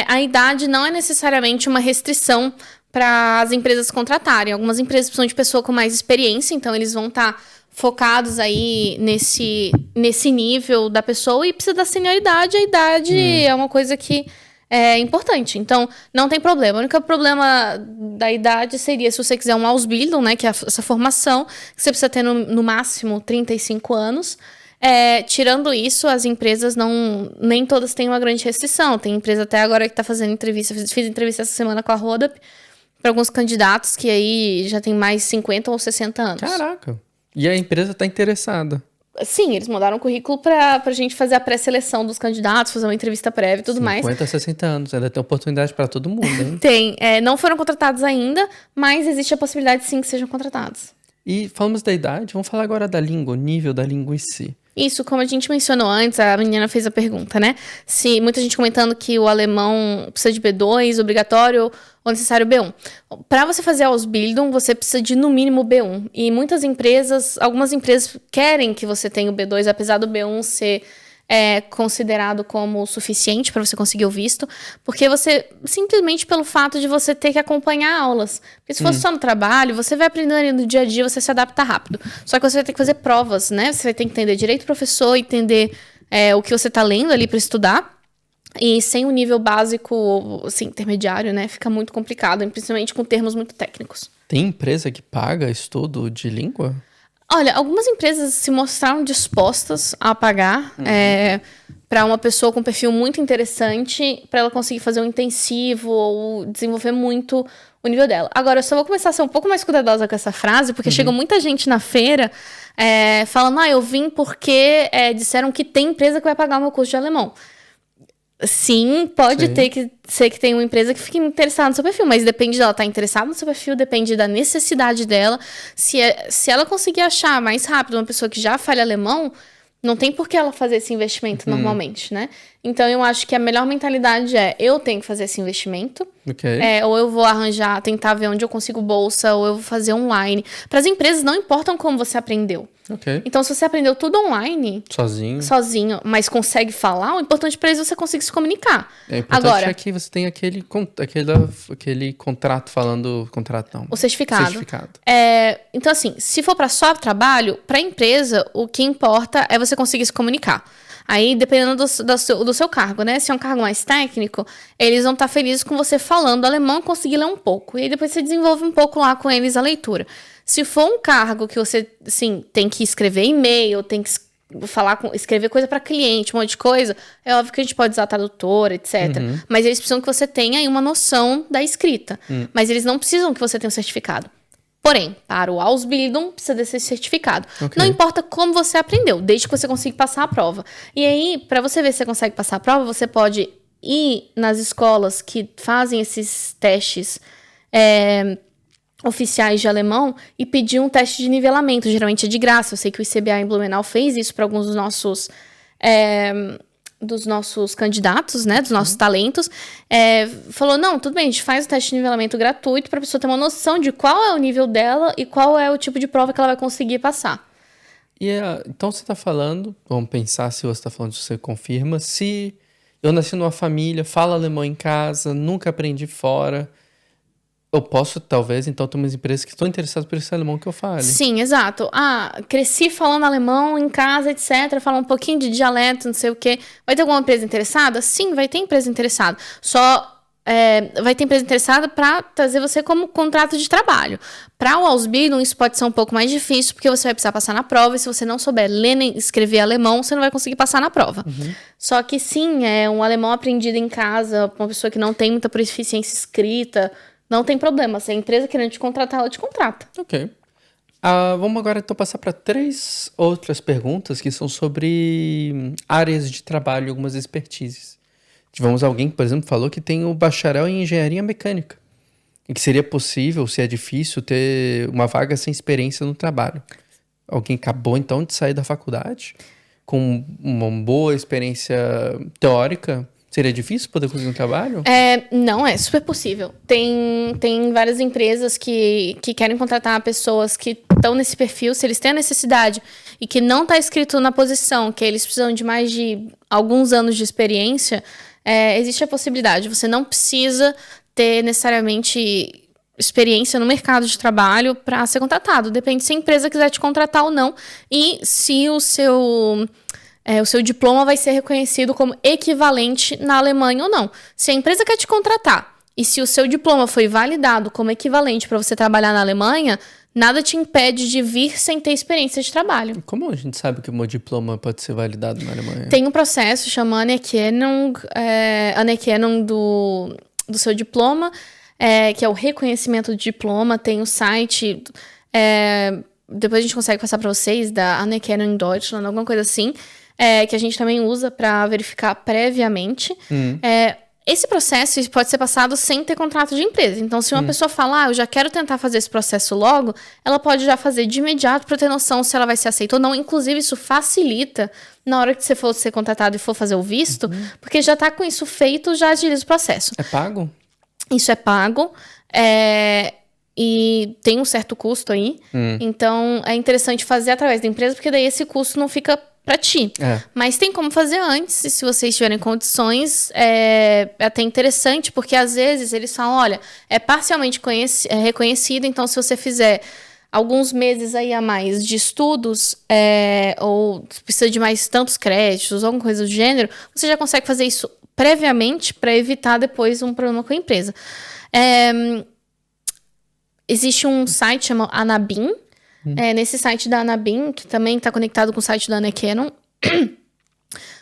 A: A idade não é necessariamente uma restrição para as empresas contratarem. Algumas empresas precisam de pessoa com mais experiência, então eles vão estar focados aí nesse nível da pessoa e precisa da senioridade. A idade é uma coisa que é importante, então não tem problema. O único problema da idade seria se você quiser um Ausbildung, né, que é essa formação, que você precisa ter no máximo 35 anos. Tirando isso, as empresas nem todas têm uma grande restrição. Tem empresa até agora que está fazendo entrevista, fiz entrevista essa semana com a Rodap, para alguns candidatos que aí já tem mais 50 ou 60 anos.
B: Caraca! E a empresa está interessada?
A: Sim, eles mandaram um currículo pra gente fazer a pré-seleção dos candidatos, fazer uma entrevista prévia e tudo mais.
B: 50 a 60 anos, ainda tem oportunidade para todo mundo, hein?
A: Tem. Não foram contratados ainda, mas existe a possibilidade sim que sejam contratados.
B: E falamos da idade, vamos falar agora da língua, o nível da língua em si.
A: Isso, como a gente mencionou antes, a menina fez a pergunta, né? Se muita gente comentando que o alemão precisa de B2, obrigatório ou necessário B1. Para você fazer a Ausbildung, você precisa de no mínimo B1. E algumas empresas querem que você tenha o B2, apesar do B1 ser considerado como suficiente para você conseguir o visto, porque simplesmente pelo fato de você ter que acompanhar aulas. Porque se fosse só no trabalho, você vai aprendendo no dia a dia, você se adapta rápido. Só que você vai ter que fazer provas, né? Você vai ter que entender direito do professor, entender o que você está lendo ali para estudar. E sem o nível básico, assim, intermediário, né? Fica muito complicado, principalmente com termos muito técnicos.
B: Tem empresa que paga estudo de língua?
A: Olha, algumas empresas se mostraram dispostas a pagar para uma pessoa com um perfil muito interessante, para ela conseguir fazer um intensivo ou desenvolver muito o nível dela. Agora, eu só vou começar a ser um pouco mais cuidadosa com essa frase, porque chegou muita gente na feira falando, eu vim porque disseram que tem empresa que vai pagar o meu curso de alemão. Sim, pode ter que ser que tem uma empresa que fique interessada no seu perfil, mas depende dela estar interessada no seu perfil, depende da necessidade dela. Se ela conseguir achar mais rápido uma pessoa que já fale alemão, não tem por que ela fazer esse investimento normalmente, né? Então, eu acho que a melhor mentalidade eu tenho que fazer esse investimento. Ou eu vou tentar ver onde eu consigo bolsa, ou eu vou fazer online. Para as empresas, não importam como você aprendeu. Então, se você aprendeu tudo online... Sozinho, mas consegue falar, o importante para eles é você conseguir se comunicar.
B: Agora, é que você tem aquele contrato falando... Contrato não.
A: O certificado. Então, assim, se for para só trabalho, para a empresa, o que importa é você conseguir se comunicar. Aí, dependendo do seu cargo, né? Se é um cargo mais técnico, eles vão estar felizes com você falando alemão e conseguir ler um pouco. E aí, depois você desenvolve um pouco lá com eles a leitura. Se for um cargo que você, assim, tem que escrever e-mail, tem que escrever coisa para cliente, um monte de coisa, é óbvio que a gente pode usar tradutor, etc. Mas eles precisam que você tenha aí uma noção da escrita. Mas eles não precisam que você tenha um certificado. Porém, para o Ausbildung, precisa desse certificado. Não importa como você aprendeu, desde que você consiga passar a prova. E aí, para você ver se você consegue passar a prova, você pode ir nas escolas que fazem esses testes oficiais de alemão e pedir um teste de nivelamento. Geralmente é de graça. Eu sei que o ICBA em Blumenau fez isso para alguns dos nossos candidatos, né, dos nossos talentos, falou, não, tudo bem, a gente faz o teste de nivelamento gratuito para a pessoa ter uma noção de qual é o nível dela e qual é o tipo de prova que ela vai conseguir passar.
B: Então você está falando, vamos pensar se você está falando, se você confirma, se eu nasci numa família, falo alemão em casa, nunca aprendi fora, eu posso, talvez, então, ter umas empresas que estão interessadas por esse alemão que eu fale.
A: Sim, exato. Cresci falando alemão em casa, etc. Falo um pouquinho de dialeto, não sei o quê. Vai ter alguma empresa interessada? Sim, vai ter empresa interessada. Só vai ter empresa interessada para trazer você como contrato de trabalho. Para o Ausbildung, isso pode ser um pouco mais difícil, porque você vai precisar passar na prova, e se você não souber ler nem escrever alemão, você não vai conseguir passar na prova. Só que sim, um alemão aprendido em casa, uma pessoa que não tem muita proficiência escrita, não tem problema. Se a empresa querendo te contratar, ela te contrata.
B: Ok. Vamos agora então passar para 3 outras perguntas que são sobre áreas de trabalho e algumas expertises. Tivemos alguém que, por exemplo, falou que tem o bacharel em engenharia mecânica e que seria possível, se é difícil, ter uma vaga sem experiência no trabalho. Alguém acabou então de sair da faculdade com uma boa experiência teórica. Seria difícil poder conseguir um trabalho?
A: Não, é super possível. Tem várias empresas que querem contratar pessoas que estão nesse perfil, se eles têm a necessidade e que não está escrito na posição, que eles precisam de mais de alguns anos de experiência, existe a possibilidade. Você não precisa ter necessariamente experiência no mercado de trabalho para ser contratado. Depende se a empresa quiser te contratar ou não e se o seu diploma vai ser reconhecido como equivalente na Alemanha ou não. Se a empresa quer te contratar e se o seu diploma foi validado como equivalente para você trabalhar na Alemanha, nada te impede de vir sem ter experiência de trabalho.
B: Como a gente sabe que o meu diploma pode ser validado na Alemanha?
A: Tem um processo chamado Anerkennung do seu diploma, que é o reconhecimento do diploma. Tem o site, depois a gente consegue passar para vocês, da Anerkennung Deutschland, alguma coisa assim, que a gente também usa para verificar previamente. Esse processo pode ser passado sem ter contrato de empresa. Então, se uma pessoa falar, eu já quero tentar fazer esse processo logo, ela pode já fazer de imediato para ter noção se ela vai ser aceita ou não. Inclusive, isso facilita na hora que você for ser contratado e for fazer o visto, porque já está com isso feito, já agiliza o processo.
B: É pago?
A: Isso é pago. E tem um certo custo aí. Então, é interessante fazer através da empresa, porque daí esse custo não fica para ti. Mas tem como fazer antes, e se vocês tiverem condições, é até interessante, porque às vezes eles falam, olha, é parcialmente reconhecido, então se você fizer alguns meses aí a mais de estudos, ou precisa de mais tantos créditos, alguma coisa do gênero, você já consegue fazer isso previamente para evitar depois um problema com a empresa. Existe um site chamado Anabin. Nesse site da Anabin, que também está conectado com o site da Anerkennung,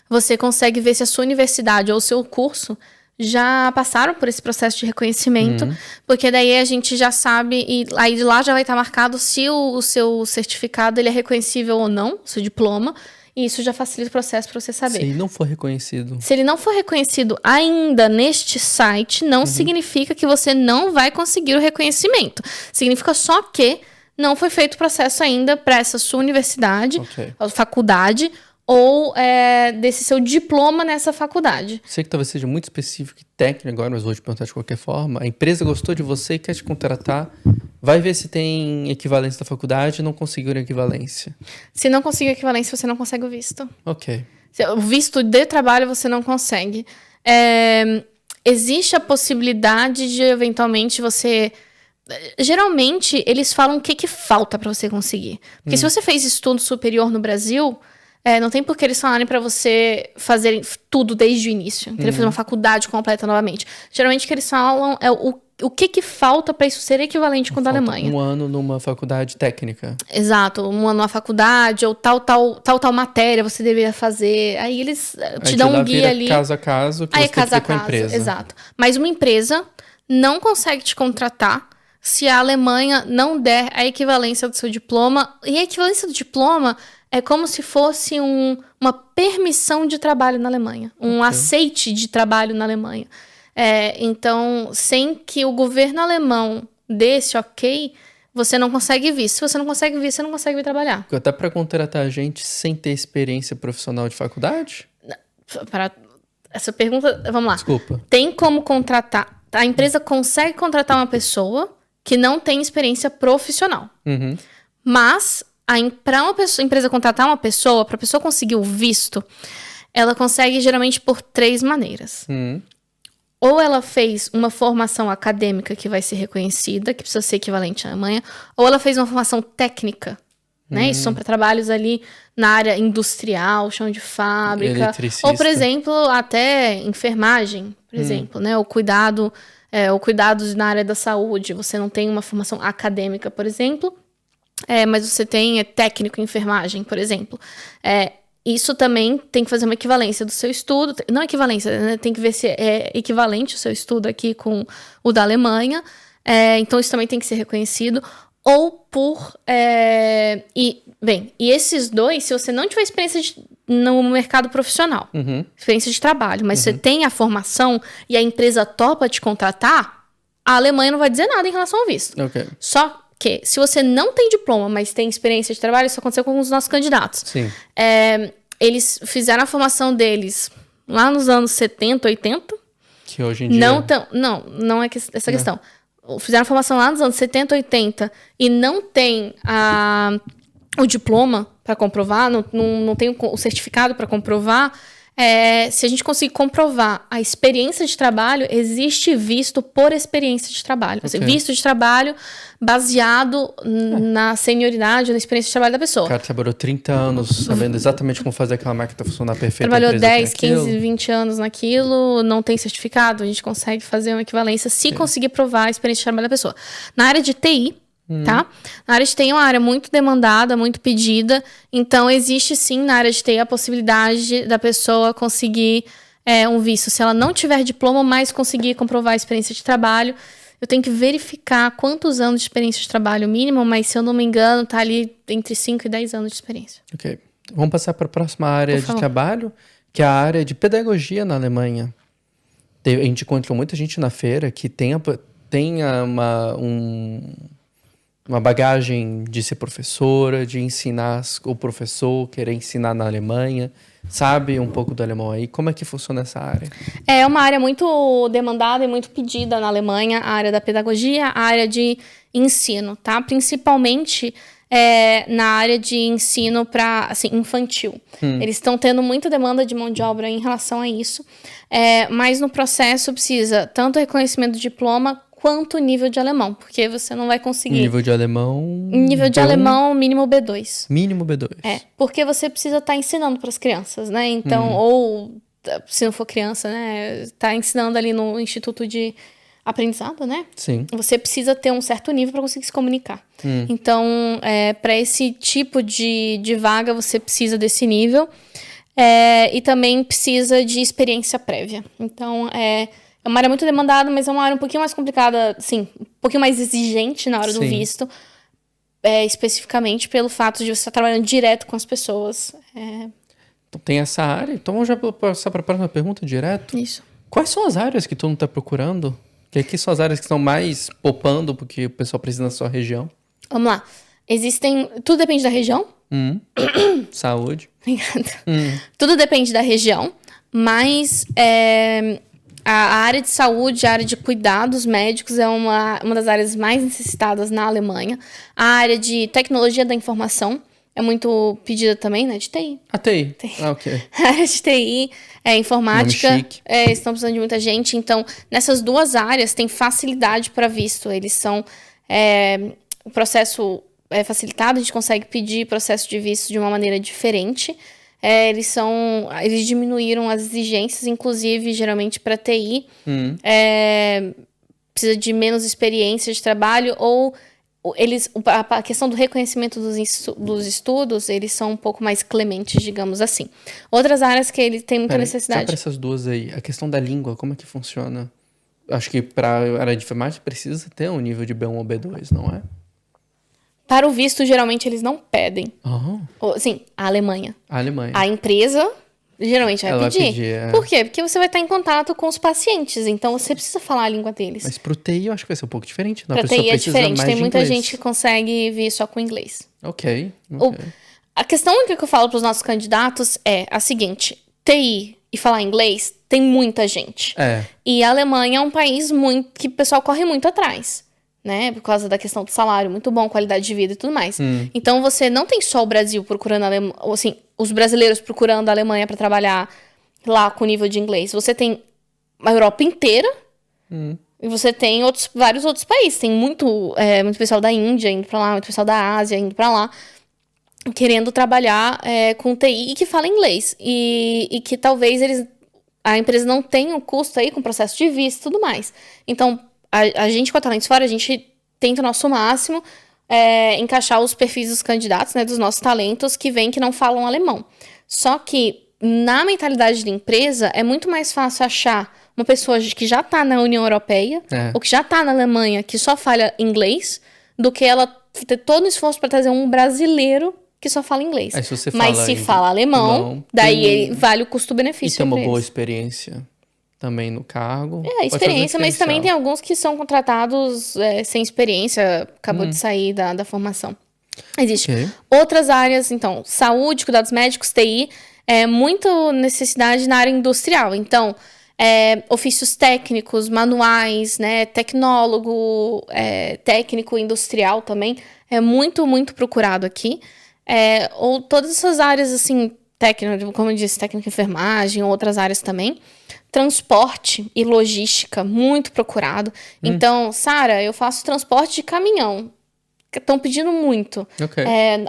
A: você consegue ver se a sua universidade ou o seu curso já passaram por esse processo de reconhecimento, porque daí a gente já sabe, e aí de lá já vai estar marcado se o seu certificado ele é reconhecível ou não, o seu diploma, e isso já facilita o processo para você saber.
B: Se ele não for reconhecido.
A: Se ele não for reconhecido ainda neste site, não significa que você não vai conseguir o reconhecimento. Significa só que não foi feito o processo ainda para essa sua universidade, faculdade, ou desse seu diploma nessa faculdade.
B: Sei que talvez seja muito específico e técnico agora, mas vou te perguntar de qualquer forma. A empresa gostou de você e quer te contratar, vai ver se tem equivalência da faculdade e não conseguiu equivalência.
A: Se não conseguir equivalência, você não consegue o visto.
B: Ok.
A: O visto de trabalho você não consegue. Existe a possibilidade de, eventualmente, você... Geralmente, eles falam o que falta para você conseguir. Porque se você fez estudo superior no Brasil, não tem por que eles falarem para você fazer tudo desde o início. Querer fazer uma faculdade completa novamente. Geralmente, o que eles falam é o que falta para isso ser equivalente com o da Alemanha.
B: Um ano numa faculdade técnica.
A: Exato. Um ano numa faculdade, ou tal matéria você deveria fazer. Aí eles te dão um guia ali.
B: Caso a caso, que você tem que ver com a empresa.
A: Exato. Mas uma empresa não consegue te contratar se a Alemanha não der a equivalência do seu diploma. E a equivalência do diploma é como se fosse uma permissão de trabalho na Alemanha. Um aceite de trabalho na Alemanha. Então, sem que o governo alemão dê esse ok, você não consegue vir. Se você não consegue vir, você não consegue vir trabalhar.
B: Até para contratar a gente sem ter experiência profissional de faculdade?
A: Para essa pergunta, vamos lá.
B: Desculpa.
A: Tem como contratar. A empresa consegue contratar uma pessoa que não tem experiência profissional. Mas, para uma empresa contratar uma pessoa, para a pessoa conseguir o visto, ela consegue geralmente por 3 maneiras. Ou ela fez uma formação acadêmica que vai ser reconhecida, que precisa ser equivalente à Alemanha, ou ela fez uma formação técnica né? Isso são para trabalhos ali na área industrial, chão de fábrica.
B: Eletricista.
A: Ou, por exemplo, até enfermagem, por exemplo, né? O cuidados na área da saúde. Você não tem uma formação acadêmica, por exemplo, mas você tem técnico em enfermagem, por exemplo. Isso também tem que fazer uma equivalência do seu estudo. Não equivalência, né? Tem que ver se é equivalente o seu estudo aqui com o da Alemanha. Então, isso também tem que ser reconhecido. Ou por... E esses dois, se você não tiver experiência no mercado profissional, experiência de trabalho, mas você tem a formação e a empresa topa te contratar, a Alemanha não vai dizer nada em relação ao visto.
B: Ok.
A: Só que, se você não tem diploma, mas tem experiência de trabalho, isso aconteceu com os nossos candidatos.
B: Sim.
A: Eles fizeram a formação deles lá nos anos 70, 80.
B: Que hoje em dia...
A: Não é essa questão. Fizeram a formação lá nos anos 70, 80 e não tem o diploma para comprovar, não tem o certificado para comprovar. Se a gente conseguir comprovar a experiência de trabalho, existe visto por experiência de trabalho.
B: Okay.
A: Assim, visto de trabalho baseado na senioridade, na experiência de trabalho da pessoa.
B: O cara trabalhou 30 anos sabendo exatamente como fazer aquela máquina funcionar perfeita.
A: Trabalhou 10, 15, 20 anos naquilo, não tem certificado, a gente consegue fazer uma equivalência se conseguir provar a experiência de trabalho da pessoa. Na área de TI, tá? Na área de TI é uma área muito demandada, muito pedida, então existe sim na área de TI a possibilidade da pessoa conseguir um visto. Se ela não tiver diploma, mas conseguir comprovar a experiência de trabalho, eu tenho que verificar quantos anos de experiência de trabalho mínimo, mas se eu não me engano, tá ali entre 5 e 10 anos de experiência.
B: Ok. Vamos passar para a próxima área de trabalho, que é a área de pedagogia na Alemanha. A gente encontrou muita gente na feira que tem uma bagagem de ser professora, de ensinar o professor, querer ensinar na Alemanha, sabe um pouco do alemão aí. Como é que funciona essa área?
A: É uma área muito demandada e muito pedida na Alemanha, a área da pedagogia, a área de ensino, tá? Principalmente na área de ensino para infantil. Eles estão tendo muita demanda de mão de obra em relação a isso, mas no processo precisa tanto reconhecimento de diploma quanto nível de alemão, porque você não vai conseguir...
B: Nível de alemão...
A: Nível de alemão, mínimo B2.
B: Mínimo B2.
A: Porque você precisa estar ensinando para as crianças, né? Então, ou se não for criança, né? Tá ensinando ali no Instituto de Aprendizado, né?
B: Sim.
A: Você precisa ter um certo nível para conseguir se comunicar. Então, para esse tipo de vaga, você precisa desse nível. E também precisa de experiência prévia. Então, é uma área muito demandada, mas é uma área um pouquinho mais complicada, assim, um pouquinho mais exigente na hora do visto, especificamente pelo fato de você estar trabalhando direto com as pessoas.
B: Então tem essa área. Então vamos já passar para a próxima pergunta direto.
A: Isso.
B: Quais são as áreas que todo mundo está procurando? Que aqui são as áreas que estão mais popando porque o pessoal precisa na sua região?
A: Vamos lá. Tudo depende da região.
B: Saúde.
A: Obrigada. Tudo depende da região, mas... A área de saúde, a área de cuidados médicos é uma das áreas mais necessitadas na Alemanha. A área de tecnologia da informação é muito pedida também, né? De TI.
B: A TI. Ok.
A: A área de TI, informática, estão precisando de muita gente. Então, nessas duas áreas tem facilidade para visto. Eles são... o processo é facilitado, a gente consegue pedir processo de visto de uma maneira diferente. Eles diminuíram as exigências, inclusive, geralmente para TI. Precisa de menos experiência de trabalho, ou a questão do reconhecimento dos estudos, eles são um pouco mais clementes, digamos assim. Outras áreas que ele tem muita necessidade.
B: Só para essas duas aí, a questão da língua, como é que funciona? Acho que para a área de informática precisa ter um nível de B1 ou B2, não é?
A: Para o visto, geralmente, eles não pedem. Sim, a Alemanha. A empresa, geralmente, vai pedir. Por quê? Porque você vai estar em contato com os pacientes, então você precisa falar a língua deles.
B: Mas pro TI eu acho que vai ser um pouco diferente.
A: Para TI é diferente, tem muita gente que consegue vir só com inglês.
B: Ok.
A: A questão única que eu falo para os nossos candidatos é a seguinte: TI e falar inglês, tem muita gente. E a Alemanha é um país que o pessoal corre muito atrás. Né? Por causa da questão do salário, muito bom, qualidade de vida e tudo mais. Então, você não tem só o Brasil procurando os brasileiros procurando a Alemanha para trabalhar lá com nível de inglês. Você tem a Europa inteira e você tem vários outros países. Tem muito pessoal da Índia indo para lá, muito pessoal da Ásia indo para lá. querendo trabalhar com TI e que fala inglês. E que talvez a empresa não tenha o custo aí com o processo de visto e tudo mais. Então, a gente com a Talentos Fora, a gente tenta o nosso máximo encaixar os perfis dos candidatos, né, dos nossos talentos que vêm que não falam alemão. Só que, na mentalidade da empresa, é muito mais fácil achar uma pessoa que já está na União Europeia ou que já está na Alemanha, que só fala inglês, do que ela ter todo o esforço para trazer um brasileiro que só fala inglês.
B: Aí, se
A: Mas se fala alemão, daí vale o custo-benefício.
B: E tem uma boa experiência também no cargo.
A: Experiência, mas também tem alguns que são contratados sem experiência, acabou de sair da formação. Existem outras áreas, então, saúde, cuidados médicos, TI, muita necessidade na área industrial. Então, ofícios técnicos, manuais, né, tecnólogo, técnico industrial também, é muito, muito procurado aqui. Ou todas essas áreas, assim, técnica, como eu disse, técnica de enfermagem, outras áreas também. Transporte e logística, muito procurado. Então, Sara, eu faço transporte de caminhão. Estão pedindo muito.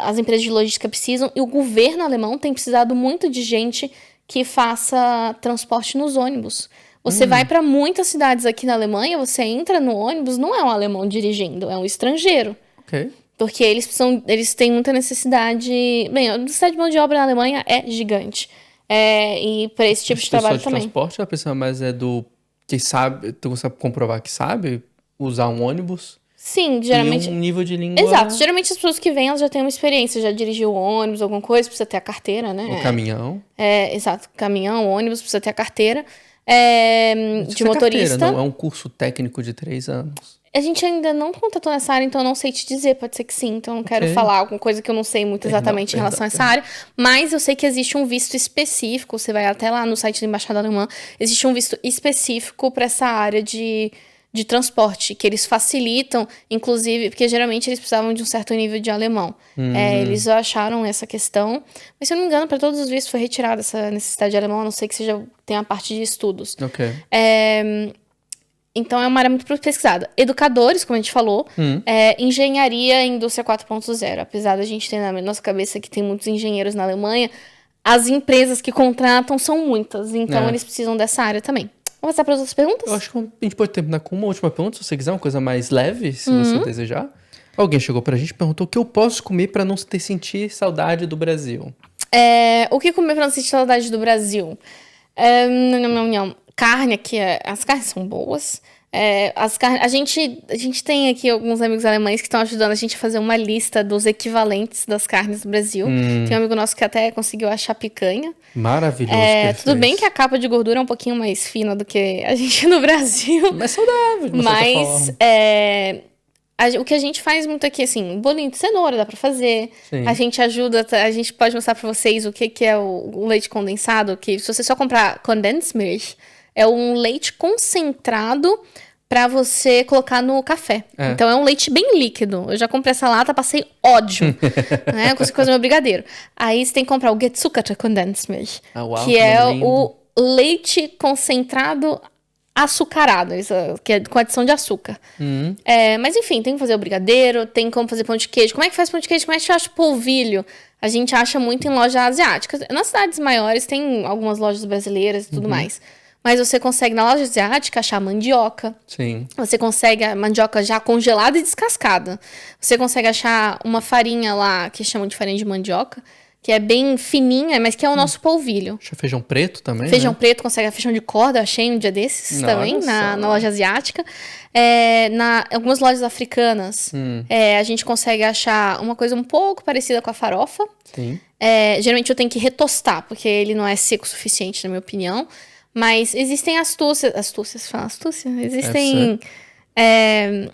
A: As empresas de logística precisam, e o governo alemão tem precisado muito de gente que faça transporte nos ônibus. Você vai para muitas cidades aqui na Alemanha, você entra no ônibus, não é um alemão dirigindo, é um estrangeiro. Porque eles têm muita necessidade... Bem, a necessidade de mão de obra na Alemanha é gigante. E para esse tipo de trabalho também.
B: Transporte, a pessoa mais do que sabe, tu consegue comprovar que sabe usar um ônibus?
A: Sim, geralmente...
B: E um nível de língua...
A: Exato. Geralmente as pessoas que vêm, elas já têm uma experiência, já dirigiu ônibus, alguma coisa, precisa ter a carteira, né?
B: O caminhão.
A: Exato. Caminhão, ônibus, precisa ter a carteira de motorista.
B: Carteira, não é um curso técnico de 3 anos.
A: A gente ainda não contatou nessa área, então eu não sei te dizer, pode ser que sim. Então eu não quero falar alguma coisa que eu não sei muito exatamente em relação a essa área. Mas eu sei que existe um visto específico, você vai até lá no site da Embaixada Alemã, existe um visto específico para essa área de transporte, que eles facilitam, inclusive, porque geralmente eles precisavam de um certo nível de alemão. Eles acharam essa questão, mas se eu não me engano, para todos os vistos foi retirada essa necessidade de alemão, a não ser que tenha a parte de estudos. Então, é uma área muito pesquisada. Educadores, como a gente falou, engenharia e indústria 4.0. Apesar da gente ter na nossa cabeça que tem muitos engenheiros na Alemanha, as empresas que contratam são muitas. Então, eles precisam dessa área também. Vamos passar para as outras perguntas?
B: Eu acho que a gente pode terminar com uma última pergunta, se você quiser, uma coisa mais leve, se você desejar. Alguém chegou pra gente e perguntou o que eu posso comer para não sentir saudade do Brasil.
A: O que comer para não sentir saudade do Brasil? Carne aqui, as carnes são boas. A gente tem aqui alguns amigos alemães que estão ajudando a gente a fazer uma lista dos equivalentes das carnes do Brasil. Tem um amigo nosso que até conseguiu achar picanha.
B: Maravilhoso.
A: Tudo bem que a capa de gordura é um pouquinho mais fina do que a gente no Brasil.
B: Mas saudável, de uma certa forma.
A: O que a gente faz muito aqui, assim, bolinho de cenoura dá pra fazer.
B: Sim.
A: A gente ajuda, a gente pode mostrar pra vocês o que é o leite condensado, que se você só comprar Condensmilch, é um leite concentrado pra você colocar no café. Então é um leite bem líquido. Eu já comprei essa lata, passei ódio. Né? Eu consigo fazer meu brigadeiro. Aí você tem que comprar o Gezuckerte Condensmilch, que é o leite concentrado açucarado, que é com adição de açúcar. Mas enfim, tem que fazer o brigadeiro, tem como fazer pão de queijo. Como é que faz pão de queijo? Como é que acha polvilho? A gente acha muito em lojas asiáticas. Nas cidades maiores tem algumas lojas brasileiras e tudo mais. Mas você consegue, na loja asiática, achar mandioca.
B: Sim.
A: Você consegue a mandioca já congelada e descascada. Você consegue achar uma farinha lá, que chamam de farinha de mandioca, que é bem fininha, mas que é o nosso polvilho.
B: Acha feijão preto também,
A: Feijão preto, consegue feijão de corda, eu achei um dia desses também, na loja asiática. Algumas lojas africanas, a gente consegue achar uma coisa um pouco parecida com a farofa.
B: Sim.
A: Geralmente eu tenho que retostar, porque ele não é seco o suficiente, na minha opinião. Mas existem astúcias. Existem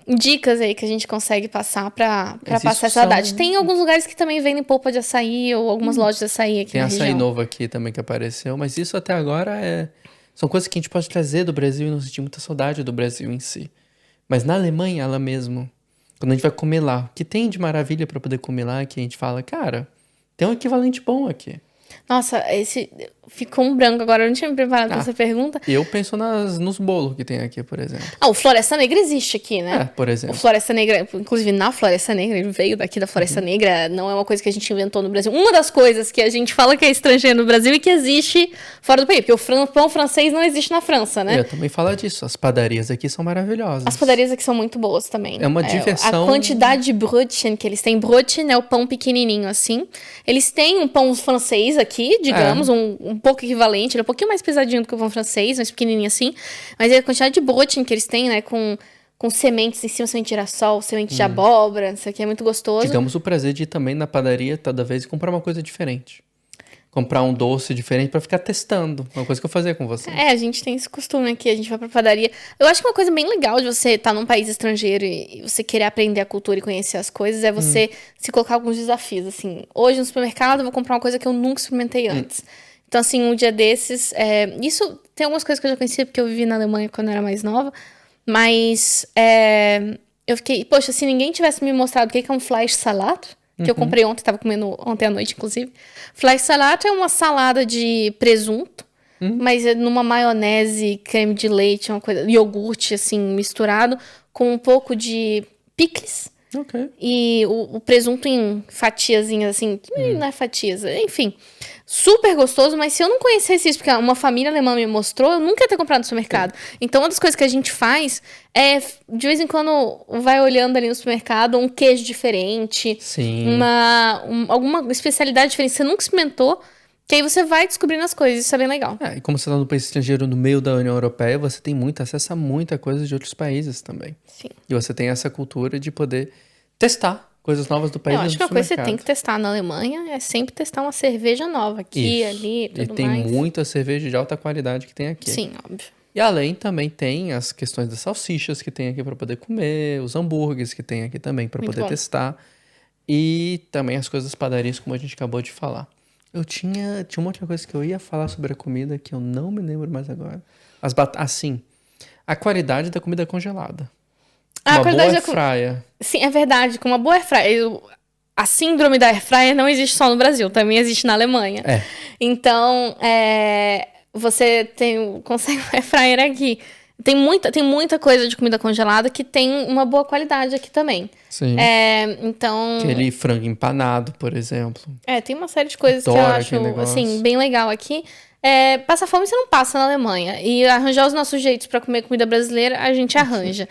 A: dicas aí que a gente consegue passar pra passar essa saudade. Tem alguns lugares que também vendem polpa de açaí ou algumas lojas de açaí aqui na região.
B: Tem açaí novo aqui também que apareceu, mas isso até agora são coisas que a gente pode trazer do Brasil e não sentir muita saudade do Brasil em si. Mas na Alemanha, ela mesmo, quando a gente vai comer lá, o que tem de maravilha pra poder comer lá, que a gente fala, cara, tem um equivalente bom aqui.
A: Nossa, ficou um branco agora, eu não tinha me preparado pra essa pergunta.
B: Eu penso nos bolos que tem aqui, por exemplo.
A: O Floresta Negra existe aqui, né?
B: Por exemplo.
A: O Floresta Negra, inclusive na Floresta Negra, ele veio daqui da Floresta Negra, não é uma coisa que a gente inventou no Brasil. Uma das coisas que a gente fala que é estrangeira no Brasil e que existe fora do país, porque o pão francês não existe na França, né?
B: Eu também falo disso, as padarias aqui são maravilhosas.
A: As padarias aqui são muito boas também.
B: É uma diversão.
A: A quantidade de brötchen que eles têm, brötchen é o pão pequenininho assim. Eles têm um pão francês aqui, digamos, um pouco equivalente, ele é um pouquinho mais pesadinho do que o pão francês, mais pequenininho assim. Mas é a quantidade de brötchen que eles têm, né, com sementes em cima, semente de girassol, semente de abóbora, isso aqui é muito gostoso.
B: Digamos o prazer de ir também na padaria toda vez e comprar uma coisa diferente. Comprar um doce diferente pra ficar testando. Uma coisa que eu fazia com você.
A: A gente tem esse costume aqui, a gente vai pra padaria. Eu acho que uma coisa bem legal de você estar num país estrangeiro e você querer aprender a cultura e conhecer as coisas é você se colocar alguns desafios, assim. Hoje no supermercado eu vou comprar uma coisa que eu nunca experimentei antes. Então, assim, um dia desses... Isso tem algumas coisas que eu já conhecia, porque eu vivi na Alemanha quando eu era mais nova. Mas eu fiquei... Poxa, se ninguém tivesse me mostrado o que é um Fleischsalat... Que eu comprei ontem, tava comendo ontem à noite, inclusive. Fleischsalat é uma salada de presunto, mas é numa maionese, creme de leite, uma coisa, iogurte, assim, misturado, com um pouco de picles.
B: Ok.
A: E o presunto em fatiazinhas, assim, não é fatias, enfim. Super gostoso, mas se eu não conhecesse isso, porque uma família alemã me mostrou, eu nunca ia ter comprado no supermercado. Então, uma das coisas que a gente faz é, de vez em quando, vai olhando ali no supermercado um queijo diferente.
B: Sim.
A: Alguma especialidade diferente que você nunca experimentou, que aí você vai descobrindo as coisas, isso é bem legal.
B: E como você está no país estrangeiro, no meio da União Europeia, você tem muito acesso a muita coisa de outros países também.
A: Sim.
B: E você tem essa cultura de poder testar coisas novas do país.
A: Eu acho que uma coisa que você tem que testar na Alemanha é sempre testar uma cerveja nova aqui,
B: Isso.
A: ali, tudo mais.
B: E tem muita cerveja de alta qualidade que tem aqui.
A: Sim, óbvio.
B: E além também tem as questões das salsichas que tem aqui para poder comer, os hambúrgueres que tem aqui também para poder testar. E também as coisas das padarias, como a gente acabou de falar. Eu tinha uma outra coisa que eu ia falar sobre a comida que eu não me lembro mais agora. Assim, a qualidade da comida congelada. Uma boa airfryer.
A: Sim, é verdade. Com uma boa airfryer. A síndrome da airfryer não existe só no Brasil, também existe na Alemanha. Então, você consegue uma airfryer aqui. Tem muita coisa de comida congelada que tem uma boa qualidade aqui também.
B: Sim.
A: Então...
B: Aquele frango empanado, por exemplo.
A: Tem uma série de coisas que eu acho, assim, bem legal aqui. Passa fome você não passa na Alemanha. E arranjar os nossos jeitos pra comer comida brasileira, a gente arranja.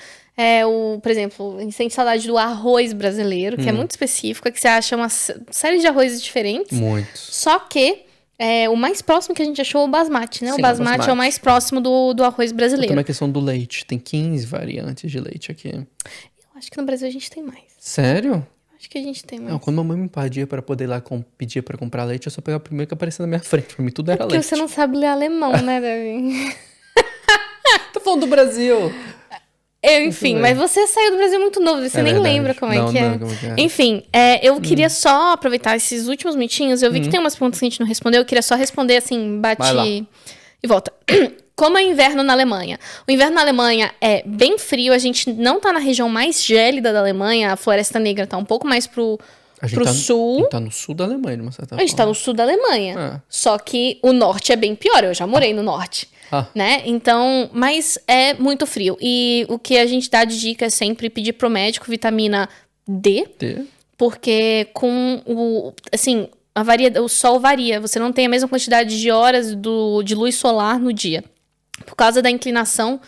A: Por exemplo, a gente tem saudade do arroz brasileiro, que é muito específico, é que você acha uma série de arrozes diferentes.
B: Muitos.
A: Só que o mais próximo que a gente achou é o basmati, né?
B: Sim,
A: o basmati é o mais próximo do arroz brasileiro.
B: Tem uma questão do leite. Tem 15 variantes de leite aqui.
A: Eu acho que no Brasil a gente tem mais.
B: Sério?
A: Acho que a gente tem mais.
B: Não, quando mamãe me pedia pra poder ir lá pedir pra comprar leite, eu só pegava o primeiro que aparecia na minha frente. Pra mim tudo era leite.
A: Porque você não sabe ler alemão, né, Davi?
B: Tô falando do Brasil.
A: Enfim, mas você saiu do Brasil muito novo, você nem lembra como é que é.
B: Como que é.
A: Enfim, eu queria só aproveitar esses últimos minutinhos. Eu vi que tem umas perguntas que a gente não respondeu. Eu queria só responder assim, bate e volta. Como é o inverno na Alemanha? O inverno na Alemanha é bem frio. A gente não tá na região mais gélida da Alemanha. A Floresta Negra tá um pouco mais pro sul.
B: A gente tá no sul da Alemanha, de uma certa forma.
A: A gente tá no sul da Alemanha. Só que o norte é bem pior. Eu já morei no norte. Né? Então, mas é muito frio. E o que a gente dá de dica é sempre pedir pro médico vitamina D. Porque com o sol varia. Você não tem a mesma quantidade de horas de luz solar no dia. Por causa da inclinação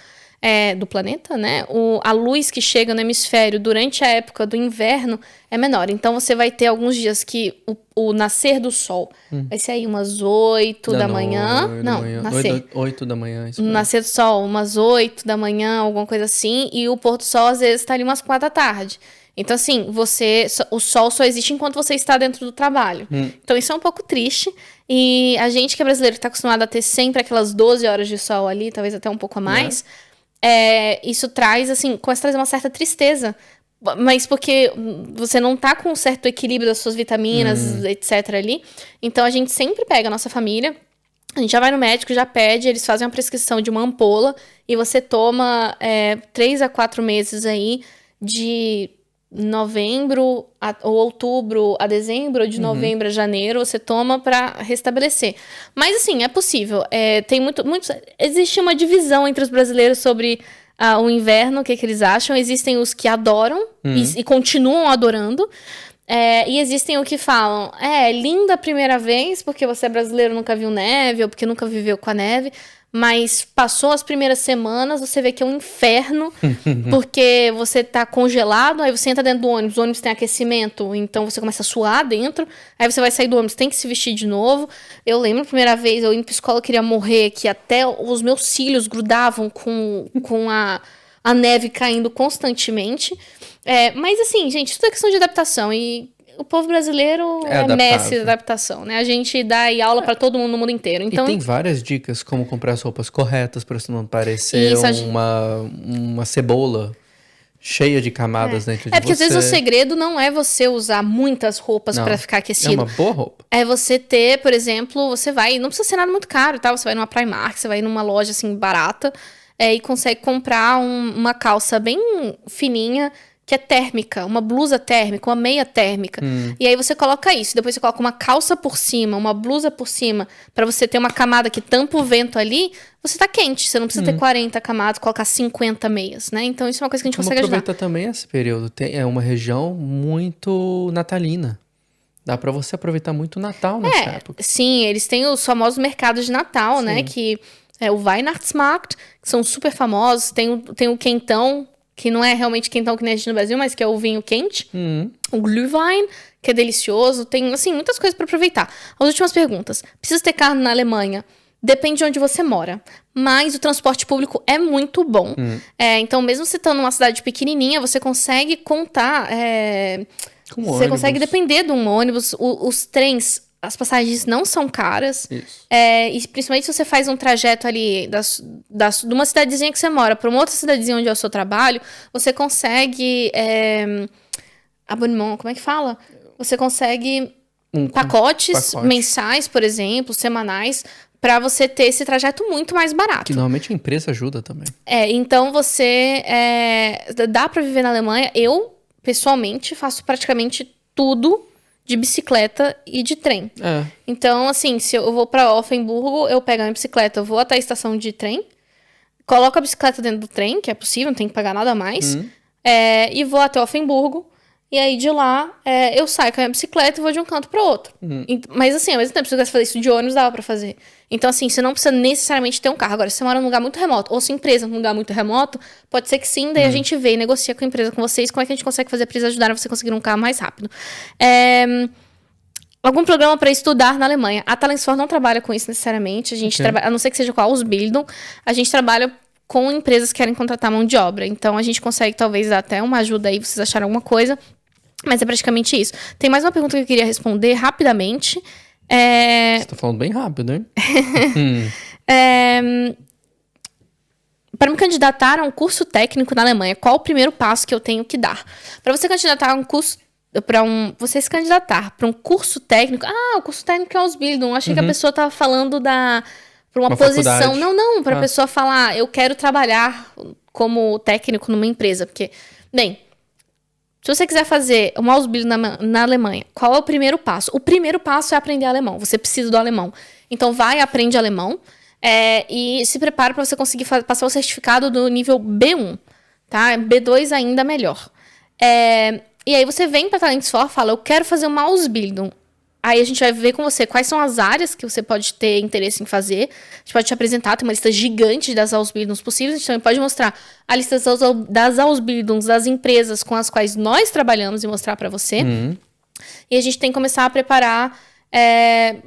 A: do planeta, né? A luz que chega no hemisfério durante a época do inverno é menor. Então, você vai ter alguns dias que o nascer do sol vai ser aí umas 8 da manhã. Nascer.
B: 8 da manhã.
A: Nascer do sol, umas 8 da manhã, alguma coisa assim. E o pôr do sol, às vezes, tá ali umas 4 da tarde. Então, assim, o sol só existe enquanto você está dentro do trabalho. Então, isso é um pouco triste. E a gente que é brasileiro, que tá acostumado a ter sempre aquelas 12 horas de sol ali, talvez até um pouco a mais... isso traz, assim, começa a trazer uma certa tristeza. Mas porque você não tá com um certo equilíbrio das suas vitaminas, etc. ali. Então, a gente sempre pega a nossa família, a gente já vai no médico, já pede, eles fazem uma prescrição de uma ampola e você toma 3 a 4 meses aí novembro ou outubro a dezembro, ou de novembro a janeiro, você toma para restabelecer. Mas, assim, é possível. Tem muito... Existe uma divisão entre os brasileiros sobre o inverno, o que eles acham. Existem os que adoram e continuam adorando. E existem os que falam, linda a primeira vez, porque você é brasileiro, nunca viu neve, ou porque nunca viveu com a neve, mas passou as primeiras semanas, você vê que é um inferno, porque você tá congelado, aí você entra dentro do ônibus, o ônibus tem aquecimento, então você começa a suar dentro, aí você vai sair do ônibus, tem que se vestir de novo. Eu lembro a primeira vez, eu indo pra escola, eu queria morrer, que até os meus cílios grudavam com a neve caindo constantemente. Mas assim, gente, tudo é questão de adaptação, e o povo brasileiro é mestre da adaptação, né? A gente dá aí aula pra todo mundo no mundo inteiro. Então...
B: E tem várias dicas como comprar as roupas corretas para você não parecer uma cebola cheia de camadas dentro de você.
A: Porque às vezes o segredo não é você usar muitas roupas para ficar aquecido.
B: É uma boa roupa.
A: É você ter, por exemplo, você vai... Não precisa ser nada muito caro, tá? Você vai numa Primark, você vai numa loja assim barata e consegue comprar uma calça bem fininha, que é térmica, uma blusa térmica, uma meia térmica. E aí você coloca isso, depois você coloca uma calça por cima, uma blusa por cima, pra você ter uma camada que tampa o vento ali, você tá quente, você não precisa ter 40 camadas, colocar 50 meias, né? Então isso é uma coisa que a gente consegue ajudar.
B: Aproveita também esse período, é uma região muito natalina. Dá pra você aproveitar muito o Natal nessa época.
A: Sim, eles têm os famosos mercados de Natal, né? Que é o Weihnachtsmarkt, que são super famosos, tem o quentão, que não é realmente quentão que nem a gente no Brasil, mas que é o vinho quente. O Glühwein, que é delicioso. Tem, assim, muitas coisas para aproveitar. As últimas perguntas. Precisa ter carro na Alemanha? Depende de onde você mora. Mas o transporte público é muito bom. Então, mesmo você estando numa cidade pequenininha, você consegue contar... você consegue depender de um ônibus. Os trens... As passagens não são caras.
B: Isso.
A: E principalmente se você faz um trajeto ali de uma cidadezinha que você mora para uma outra cidadezinha onde é o seu trabalho, você consegue... abonnement, como é que fala? Você consegue pacotes mensais, por exemplo, semanais, para você ter esse trajeto muito mais barato.
B: Que normalmente a empresa ajuda também.
A: Então você... dá para viver na Alemanha. Eu, pessoalmente, faço praticamente tudo de bicicleta e de trem. Então, assim, se eu vou pra Offenburgo, eu pego a minha bicicleta, eu vou até a estação de trem, coloco a bicicleta dentro do trem, que é possível, não tem que pagar nada mais, e vou até Offenburgo, e aí de lá eu saio com a minha bicicleta e vou de um canto pro outro. Mas assim, ao mesmo tempo, se eu quisesse fazer isso de ônibus, dava pra fazer. Então, assim, você não precisa necessariamente ter um carro. Agora, se você mora num lugar muito remoto, ou se a empresa num lugar muito remoto, pode ser que sim, daí a gente vê e negocia com a empresa, com vocês, como é que a gente consegue fazer pra eles ajudarem você a conseguir um carro mais rápido. Algum programa para estudar na Alemanha. A Talentsfor não trabalha com isso necessariamente. A gente trabalha, a não ser que seja com a Ausbildung, a gente trabalha com empresas que querem contratar mão de obra. Então, a gente consegue talvez dar até uma ajuda aí, vocês acharem alguma coisa. Mas é praticamente isso. Tem mais uma pergunta que eu queria responder rapidamente.
B: Você tá falando bem rápido, hein?
A: Para me candidatar a um curso técnico na Alemanha, qual o primeiro passo que eu tenho que dar? Para você candidatar a um curso... Você se candidatar para um curso técnico... o curso técnico é Ausbildung. Achei que a pessoa estava falando para uma posição...
B: Faculdade.
A: Não. Para a pessoa falar, eu quero trabalhar como técnico numa empresa. Porque, bem... Se você quiser fazer uma Ausbildung na Alemanha, qual é o primeiro passo? O primeiro passo é aprender alemão. Você precisa do alemão. Então, vai e aprende alemão. E se prepara para você conseguir passar o certificado do nível B1. Tá? B2 ainda melhor. E aí, você vem para a Talentsfor e fala, eu quero fazer uma Ausbildung. Aí, a gente vai ver com você quais são as áreas que você pode ter interesse em fazer. A gente pode te apresentar, tem uma lista gigante das Ausbildungs possíveis. A gente também pode mostrar a lista das Ausbildungs, das empresas com as quais nós trabalhamos e mostrar para você. E a gente tem que começar a preparar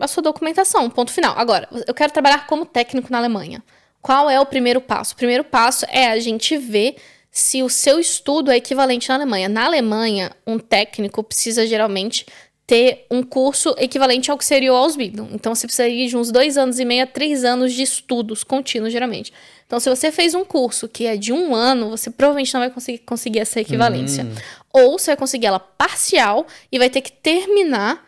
A: a sua documentação, ponto final. Agora, eu quero trabalhar como técnico na Alemanha. Qual é o primeiro passo? O primeiro passo é a gente ver se o seu estudo é equivalente na Alemanha. Na Alemanha, um técnico precisa geralmente ter um curso equivalente ao que seria o Ausbildung. Então, você precisaria de uns 2 anos e meio a 3 anos de estudos contínuos, geralmente. Então, se você fez um curso que é de 1 ano, você provavelmente não vai conseguir essa equivalência. Ou você vai conseguir ela parcial e vai ter que terminar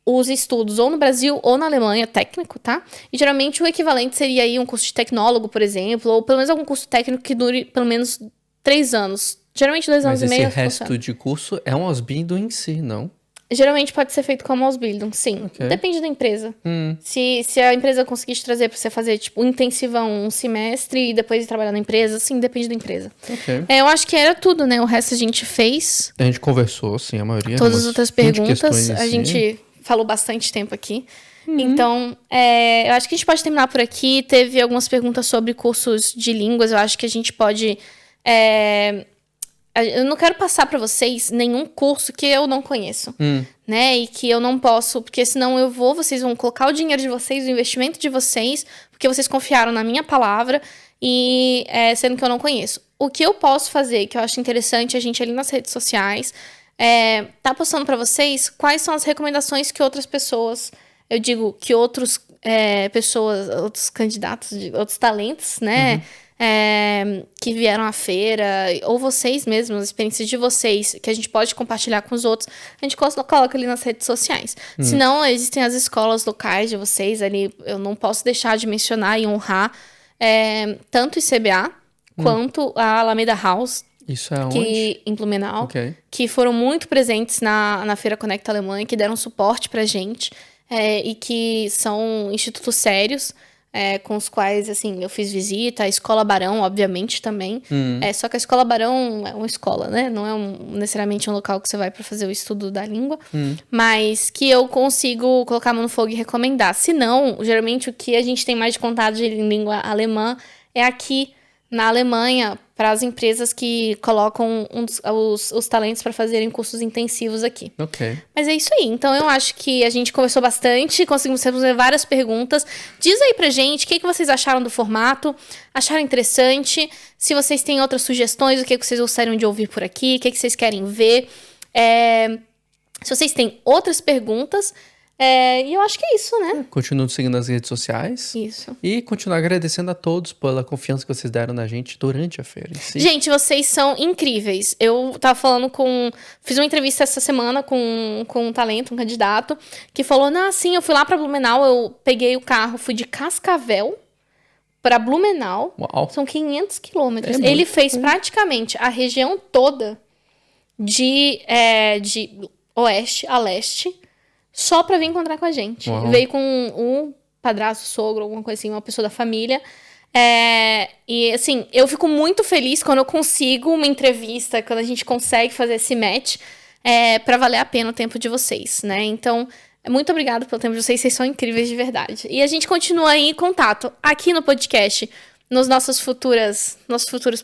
A: os estudos ou no Brasil ou na Alemanha, técnico, tá? E geralmente o equivalente seria aí um curso de tecnólogo, por exemplo, ou pelo menos algum curso técnico que dure pelo menos 3 anos Geralmente 2 anos
B: Mas
A: e meio
B: esse resto
A: funciona.
B: de curso é um Ausbildung em si, não?
A: Geralmente pode ser feito como Ausbildung, sim.
B: Ok.
A: Depende da empresa. Se a empresa conseguir te trazer pra você fazer, tipo, um intensivão, um semestre e depois ir trabalhar na empresa, sim, depende da empresa.
B: Ok.
A: Eu acho que era tudo, né? O resto a gente fez.
B: A gente conversou, sim, a maioria.
A: Todas
B: umas
A: as outras
B: 20
A: perguntas,
B: questões
A: a
B: assim.
A: gente falou bastante tempo aqui. Então, eu acho que a gente pode terminar por aqui. Teve algumas perguntas sobre cursos de línguas. Eu acho que a gente pode... Eu não quero passar para vocês nenhum curso que eu não conheço, né? E que eu não posso, porque senão vocês vão colocar o dinheiro de vocês, o investimento de vocês, porque vocês confiaram na minha palavra, e sendo que eu não conheço. O que eu posso fazer, que eu acho interessante, a gente ali nas redes sociais, tá postando para vocês quais são as recomendações que outras pessoas, eu digo que outros pessoas, outros candidatos, outros talentos, né? Que vieram à feira, ou vocês mesmos, as experiências de vocês, que a gente pode compartilhar com os outros, a gente coloca ali nas redes sociais. Se não, existem as escolas locais de vocês ali, eu não posso deixar de mencionar e honrar tanto o ICBA quanto a Alameda House,
B: Isso é onde?
A: em Blumenau,
B: Ok.
A: que foram muito presentes na Feira Conecta Alemanha, que deram suporte pra gente, e que são institutos sérios, com os quais, assim, eu fiz visita, a Escola Barão, obviamente, também. Só que a Escola Barão é uma escola, né? Não é necessariamente um local que você vai para fazer o estudo da língua, mas que eu consigo colocar a mão no fogo e recomendar. Se não, geralmente o que a gente tem mais de contato de língua alemã é aqui na Alemanha, para as empresas que colocam os talentos para fazerem cursos intensivos aqui.
B: Ok.
A: Mas é isso aí. Então, eu acho que a gente conversou bastante, conseguimos fazer várias perguntas. Diz aí pra gente o que vocês acharam do formato, acharam interessante, se vocês têm outras sugestões, o que vocês gostariam de ouvir por aqui, o que vocês querem ver. Se vocês têm outras perguntas... e eu acho que é isso, né?
B: Continuo nos seguindo nas redes sociais.
A: Isso.
B: E continuar agradecendo a todos pela confiança que vocês deram na gente durante a feira em si.
A: Gente, vocês são incríveis. Eu tava falando fiz uma entrevista essa semana com um talento, um candidato, que falou, sim, eu fui lá pra Blumenau, eu peguei o carro, fui de Cascavel pra Blumenau.
B: Uau.
A: São 500 quilômetros.
B: É
A: Ele
B: muito,
A: fez praticamente a região toda de oeste a leste, só pra vir encontrar com a gente.
B: Uau.
A: Veio com um padrasto, sogro, alguma coisa assim, uma pessoa da família. E assim, eu fico muito feliz quando eu consigo uma entrevista, quando a gente consegue fazer esse match, pra valer a pena o tempo de vocês, né? Então, muito obrigada pelo tempo de vocês são incríveis de verdade. E a gente continua aí em contato aqui no podcast, nos nossos futuros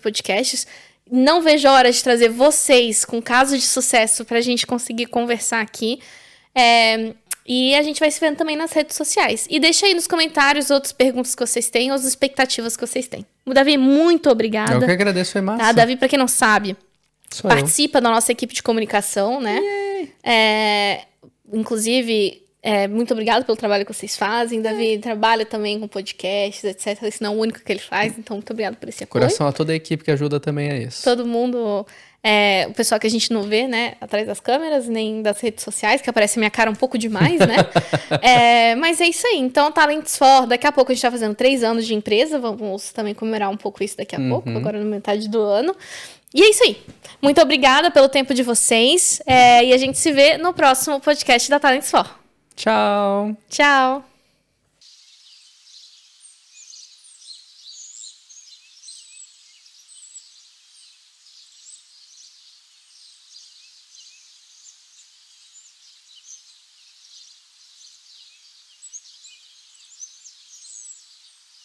A: podcasts. Não vejo a hora de trazer vocês com casos de sucesso pra gente conseguir conversar aqui. E a gente vai se vendo também nas redes sociais. E deixa aí nos comentários outras perguntas que vocês têm, ou as expectativas que vocês têm. Davi, muito obrigada.
B: Eu que agradeço, foi massa.
A: Tá? Davi, pra quem não sabe,
B: Sou
A: participa da nossa equipe de comunicação, né? Inclusive, muito obrigada pelo trabalho que vocês fazem. Davi trabalha também com podcasts, etc. Esse não é o único que ele faz, então muito obrigada por esse apoio.
B: Coração a toda a equipe que ajuda também a isso.
A: Todo mundo... o pessoal que a gente não vê, né, atrás das câmeras, nem das redes sociais, que aparece a minha cara um pouco demais, né? Mas é isso aí. Então, Talents For, daqui a pouco a gente tá fazendo 3 anos de empresa, vamos também comemorar um pouco isso daqui a pouco, agora na metade do ano. E é isso aí. Muito obrigada pelo tempo de vocês, e a gente se vê no próximo podcast da Talents For.
B: Tchau!
A: Tchau!